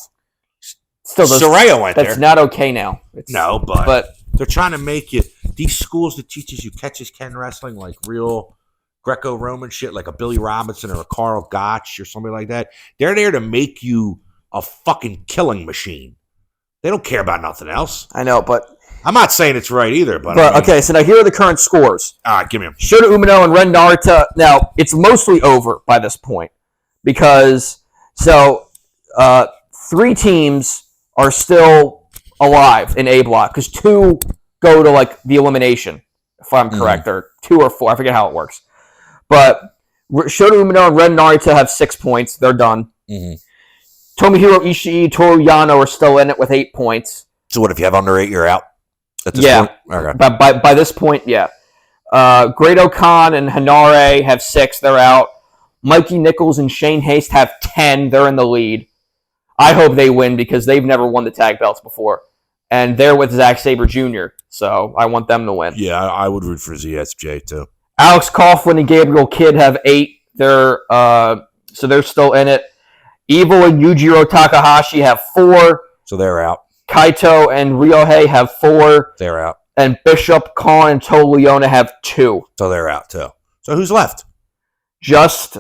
Still, Soraya went there. That's not okay now. But they're trying to make you, these schools that teaches you catch-as-can wrestling, real Greco-Roman shit, like a Billy Robinson or a Carl Gotch or somebody like that. They're there to make you a fucking killing machine. They don't care about nothing else. I know, but I'm not saying it's right either, but okay, so now here are the current scores. All right, give me them. Shota Umino and Ren Narita. Now, it's mostly over by this point because 3 teams are still alive in A block because 2 go to the elimination, if I'm correct, or 2 or 4. I forget how it works. But Shota Umino and Ren Narita have 6 points. They're done. Mm-hmm. Tomohiro Ishii, Toru Yano are still in it with 8 points. So what, if you have under 8, you're out? At this point? Okay. By this point, yeah. Great-O-Khan and Hanare have 6. They're out. Mikey Nichols and Shane Haste have 10. They're in the lead. I hope they win because they've never won the tag belts before. And they're with Zack Sabre Jr., so I want them to win. Yeah, I would root for ZSJ too. Alex Coughlin and Gabriel Kidd have 8. So they're still in it. Evil and Yujiro Takahashi have 4. So they're out. Kaito and Ryohei have 4. They're out. And Bishop, Khan, and Toa Leona have 2. So they're out too. So who's left? Just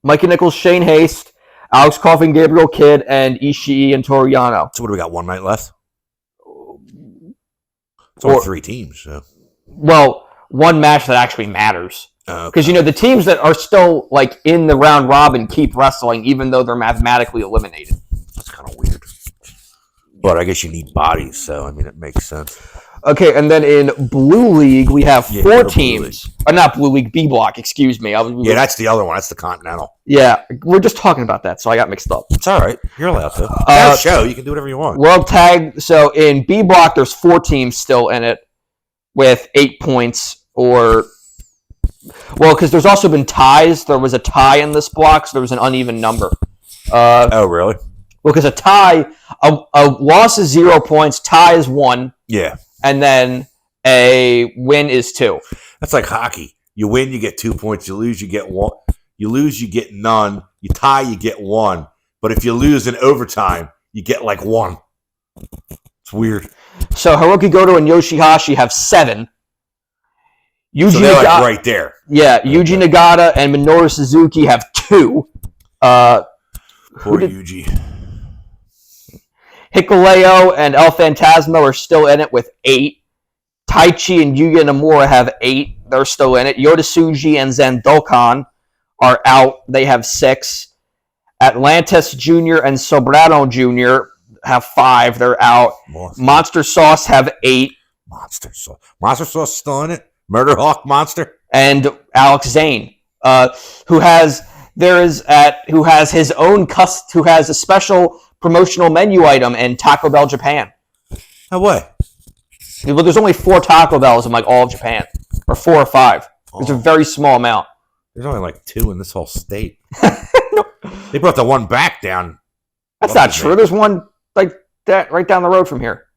Mikey Nichols, Shane Haste, Alex Coughlin, Gabriel Kidd, and Ishii and Toru Yano. So what do we got? One night left? It's only 3 teams. So. Well, one match that actually matters. Because, Okay. the teams that are still, in the round robin keep wrestling, even though they're mathematically eliminated. That's kind of weird. But I guess you need bodies, so, it makes sense. Okay, and then in Blue League, we have 4 Blue teams. Not Blue League, B Block, excuse me. Yeah, that's the other one. That's the Continental. Yeah, we're just talking about that, so I got mixed up. It's all right. You're allowed to. It's our show. You can do whatever you want. World Tag, so in B Block, there's 4 teams still in it with 8 points, because there's also been ties. There was a tie in this block, so there was an uneven number. Oh, really? Well, because a tie, a loss is 0 points, tie is 1, Yeah. and then a win is 2. That's like hockey. You win, you get 2 points. You lose, you get 1. You lose, you get none. You tie, you get 1. But if you lose in overtime, you get 1. It's weird. So Hiroki Goto and Yoshihashi have 7. So they're right there. Yeah, Yuji Nagata and Minoru Suzuki have 2. Poor Yuji. Hikuleo and El Phantasmo are still in it with 8. Taichi and Yuya Nomura have 8. They're still in it. Yoda and Zandokan are out. They have 6. Atlantis Jr. and Sobrano Jr. have 5. They're out. Monster Sauce have 8. Monster Sauce still in it? Murder Hawk Monster? And Alex Zane, who has his own who has a special promotional menu item in Taco Bell Japan. No way. Well, there's only 4 Taco Bells in all of Japan, or 4 or 5. It's a very small amount. There's only 2 in this whole state. They brought the one back down. That's not true. There's one like that right down the road from here.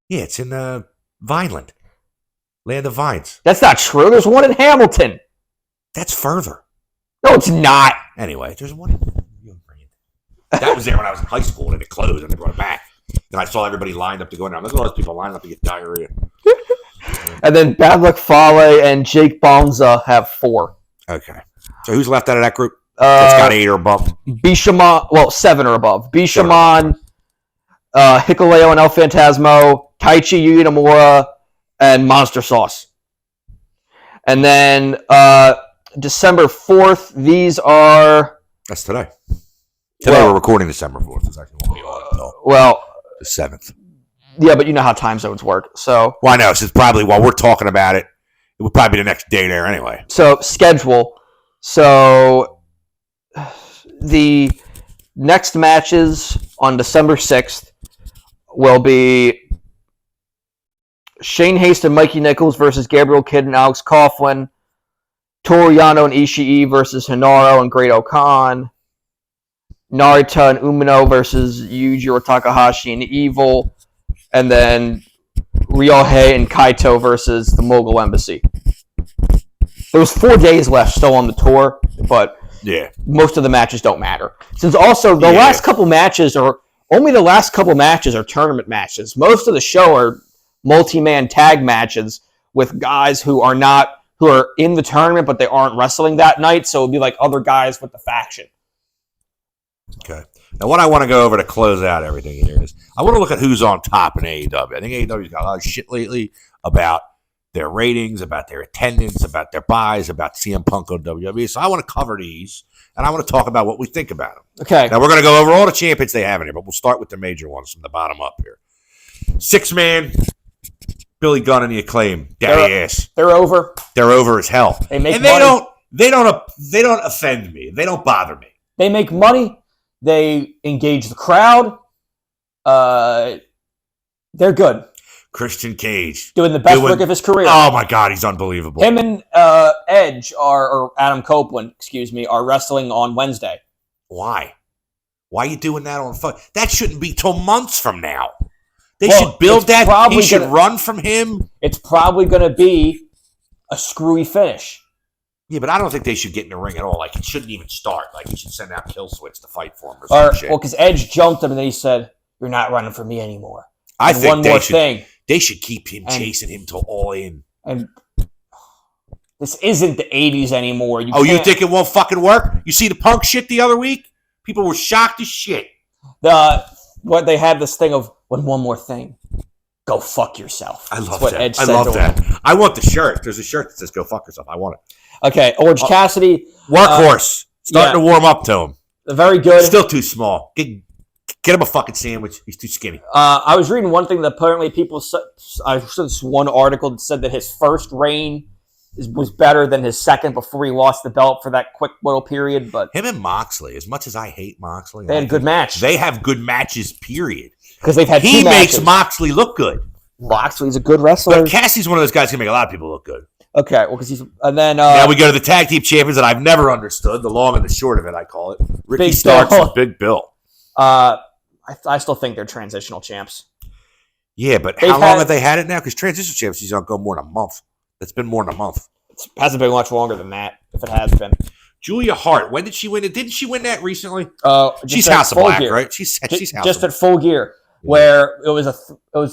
Yeah, it's in Vineland. Land of Vines. That's not true. There's one in Hamilton. That's further. No, it's not. Anyway, there's one. That was there when I was in high school and it closed and they brought it back. And I saw everybody lined up to go in there. Look at all those people lined up to get diarrhea. And then Bad Luck Fale and Jake Bonza have 4. Okay. So who's left out of that group? That's got 8 or above. Bishamon, 7 or above. Bishamon, Hikuleo and El Phantasmo, Taichi Yuya Nomura, and Monster Sauce. And then December 4th, these are... That's today. Today we're recording December 4th. It's actually won't be on until the 7th. Yeah, but you know how time zones work. So, well, I know. So it's probably, while we're talking about it, it would probably be the next day there anyway. So, schedule. So, the next matches on December 6th will be Shane Haste and Mikey Nichols versus Gabriel Kidd and Alex Coughlin. Toru Yano and Ishii versus Hinaro and Great Khan. Narita and Umino versus Yujiro Takahashi and Evil. And then Ryohei and Kaito versus the Mogul Embassy. There was 4 days left still on the tour, but most of the matches don't matter. Since also the last couple matches are tournament matches. Most of the show are multi-man tag matches with guys who are in the tournament, but they aren't wrestling that night. So it'll be like other guys with the faction. Okay. Now, what I want to go over to close out everything here is I want to look at who's on top in AEW. I think AEW's got a lot of shit lately about their ratings, about their attendance, about their buys, about CM Punk on WWE. So I want to cover these, and I want to talk about what we think about them. Okay. Now, we're going to go over all the champions they have in here, but we'll start with the major ones from the bottom up here. 6-man, Billy Gunn and the Acclaim. Daddy ass. They're over. They're over as hell. They make money. They don't offend me. They don't bother me. They make money. They engage the crowd. They're good. Christian Cage. Doing the best work of his career. Oh, my God. He's unbelievable. Him and Edge or Adam Copeland, are wrestling on Wednesday. Why? Why are you doing that on phone? That shouldn't be till months from now. They Well, should build it's that. probably He should gonna- run from him. It's probably going to be a screwy finish. Yeah, but I don't think they should get in the ring at all. Like, it shouldn't even start. Like, he should send out Kill Switch to fight for him or some shit. Well, because Edge jumped him and then he said, "You're not running for me anymore." I And think one more thing. They should keep him chasing him till All In. And this isn't the 80s anymore. You think it won't fucking work? You see the Punk shit the other week? People were shocked as shit. What they had this thing of one more thing. Go fuck yourself. I love That's what that. Edge I said love to that. him. I want the shirt. There's a shirt that says "Go fuck yourself." I want it. Okay, Orange Cassidy. Workhorse. Starting to warm up to him. Very good. Still too small. Get him a fucking sandwich. He's too skinny. I was reading one thing that apparently people said. I saw this one article that said that his first reign was better than his second before he lost the belt for that quick little period. But Him and Moxley, as much as I hate Moxley, they had a good match They have good matches, period. because they've had He two makes matches. Moxley look good. Moxley's a good wrestler. But Cassie's one of those guys who can make a lot of people look good. Okay, well, because he's and then Now we go to the tag team champions that I've never understood, the long and the short of it, I call it. Ricky Big Starks Bill. and Big Bill. I still think they're transitional champs. Yeah, but They've how long had- have they had it now? Because transition champions don't go more than a month. It's been more than a month. It hasn't been much longer than that, if it has been. Julia Hart, when did she win it? Didn't she win that recently? Just She's at House of Full Black, Gear. right? She's House Just of at Full Gear, where it was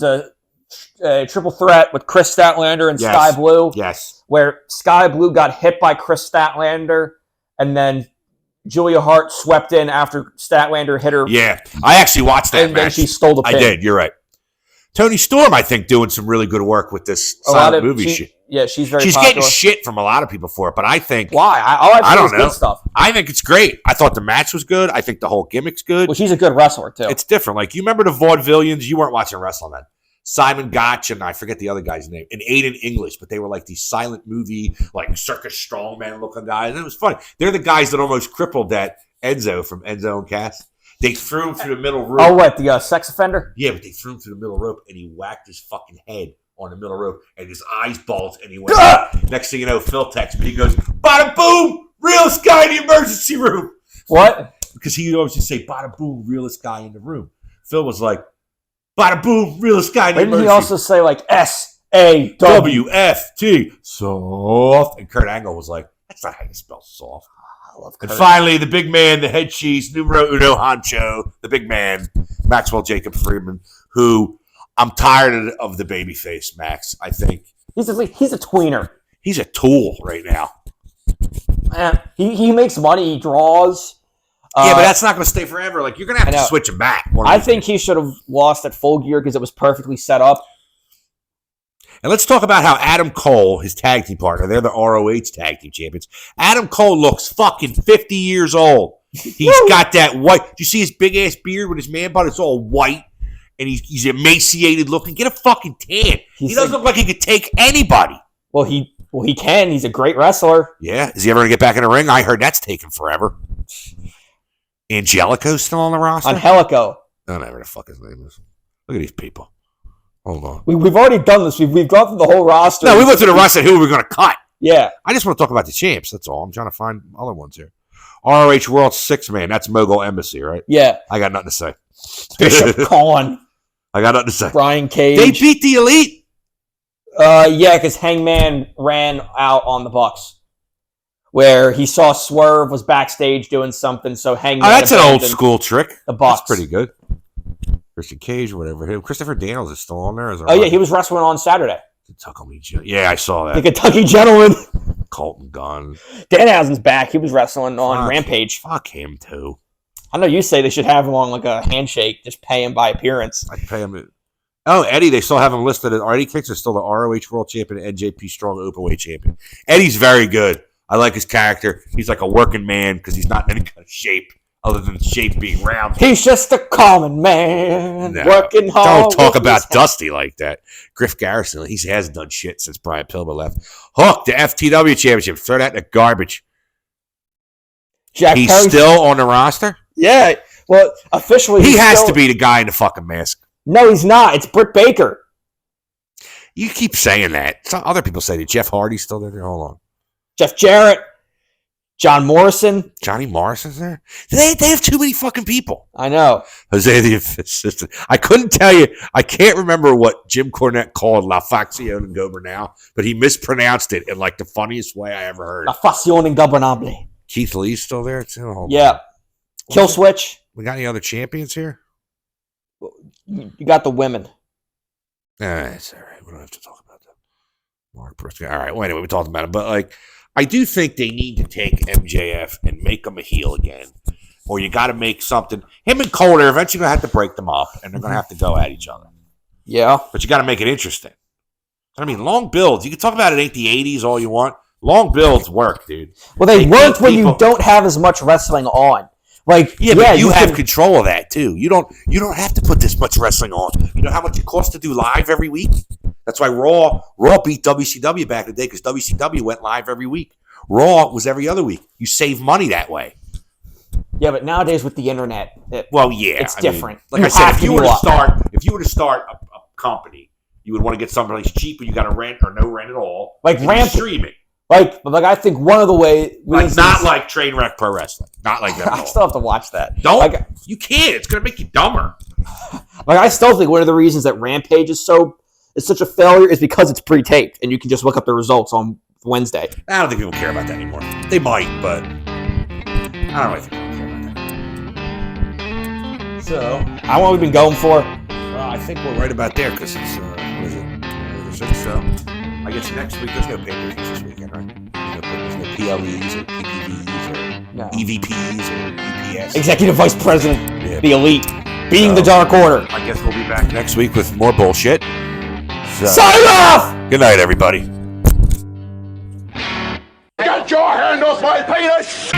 a triple threat with Chris Statlander and Yes. Sky Blue. Yes. Where Sky Blue got hit by Chris Statlander, and then Julia Hart swept in after Statlander hit her. Yeah. I actually watched that and then match. she stole the pin. I did. You're right. Tony Storm, I think, doing some really good work with this silent movie shit. Yeah, she's very She's popular. getting shit from a lot of people for it, but I think Why? All I've I seen don't is know. good stuff. I think it's great. I thought the match was good. I think the whole gimmick's good. Well, she's a good wrestler, too. It's different. Like, you remember the vaudevillians? You weren't watching wrestling then. Simon Gotch and I forget the other guy's name, and Aiden English, but they were like these silent movie, like circus strongman looking guys. And it was funny. They're the guys that almost crippled that Enzo from Enzo and Cass. They threw him through the middle rope. Oh, what, the sex offender? Yeah, but they threw him through the middle rope, and he whacked his fucking head on the middle rope, and his eyes bulged, and he went. Next thing you know, Phil texts me. He goes, "Bada boom, realest guy in the emergency room." What? Because he always just say, "Bada boom, realest guy in the room." Phil was like, "Bada boom, realest guy in the Didn't emergency he also say, like, S-A-W? WFT, soft." And Kurt Angle was like, "That's not how you spell soft." I love And Kurt. finally, the big man, the head cheese, numero uno honcho, the big man, Maxwell Jacob Friedman, who I'm tired of the babyface, Max. I think He's a tweener. he's a tool right now. He makes money. He draws. Yeah, but that's not going to stay forever. Like, you're going to have I to know. switch him back. I think he should have lost at Full Gear because it was perfectly set up. And let's talk about how Adam Cole, his tag team partner, they're the ROH tag team champions. Adam Cole looks fucking 50 years old. He's got that white. Do you see his big ass beard with his man bun? It's all white. And he's emaciated looking. Get a fucking tan. He doesn't look like he could take anybody. Well, he can. He's a great wrestler. Yeah. Is he ever going to get back in the ring? I heard that's taking forever. Angelico's still on the roster? Angelico. I don't know whatever the fuck his name is. Look at these people. Hold on. We've already done this. We've gone through the whole roster. No, we went through the roster. Who are we going to cut? Yeah. I just want to talk about the champs. That's all. I'm trying to find other ones here. ROH World 6-man. That's Mogul Embassy, right? Yeah. I got nothing to say. Bishop Khan. I got nothing to say. Brian Cage. They beat the Elite. Yeah, because Hangman ran out on the Bucks. Where he saw Swerve was backstage doing something, so Hangman. Oh, that's an old abandoned school trick. The Bucks. That's pretty good. Christian Cage or whatever. Christopher Daniels is still on there. Oh, yeah, he was wrestling on Saturday. Yeah, I saw The that. Kentucky Gentleman. Colton Gunn. Danhausen's back. He was wrestling on Rampage. Fuck him, too. I know you say they should have him on like a handshake, just pay him by appearance. I'd pay him. Oh, Eddie, they still have him listed. Eddie Kicks is still the ROH World Champion and NJP Strong Openweight Champion. Eddie's very good. I like his character. He's like a working man because he's not in any kind of shape other than shape being round. He's just a common man, No, working hard. Don't talk with about his- Dusty like that. Griff Garrison, he hasn't done shit since Brian Pillman left. Hook, the FTW Championship. Throw that in the garbage. Jack He's Perry- still on the roster? Yeah. Well, officially, He he's has still- to be the guy in the fucking mask. No, he's not. It's Britt Baker. You keep saying that. Some other people say that. Jeff Hardy's still there. Hold on. Jeff Jarrett. John Morrison. Johnny Morrison's there. They have too many fucking people. I know. Jose the assistant. I couldn't tell you. I can't remember what Jim Cornette called La Facción Ingobernable, but he mispronounced it in like the funniest way I ever heard. La Facción Ingobernable. Keith Lee's still there too. Hold Yeah. on. Kill Switch. We got any other champions here? You got the women. It's all right. We don't have to talk about that. Mark Briscoe. All right. Well, anyway, we talked about it, but like, I do think they need to take MJF and make him a heel again, or you got to make something. Him and Cole are eventually going to have to break them up, and they're going to have to go at each other. Yeah, but you got to make it interesting. I mean, long builds. You can talk about it ain't the '80s all you want. Long builds work, dude. Well, they work when you don't have as much wrestling on. Like, but you have control of that too. You don't have to put this much wrestling on. You know how much it costs to do live every week? That's why Raw beat WCW back in the day, because WCW went live every week. Raw was every other week. You save money that way. Yeah, but nowadays with the internet, it's different. Like I said, if you were to start a company, you would want to get someplace cheap, and you got to rent or no rent at all. Like streaming. Like I think one of the ways, not like Trainwreck Pro Wrestling, not like that. I still have to watch that. You can't. It's gonna make you dumber. Like, I still think one of the reasons that Rampage is such a failure is because it's pre-taped and you can just look up the results on Wednesday. I don't think people care about that anymore. They might, but I don't really think people care about that. So, how long have we been going for? Well, I think we're right about there because it's what is it? So, I guess next week there's no pay-per-views this weekend, right? There's no PLEs or PPVs or EVPs or UPS. Executive Vice President, the Elite, being the Dark Order. I guess we'll be back next week with more bullshit. So, sign off! Good night, everybody. Get your hand off my penis!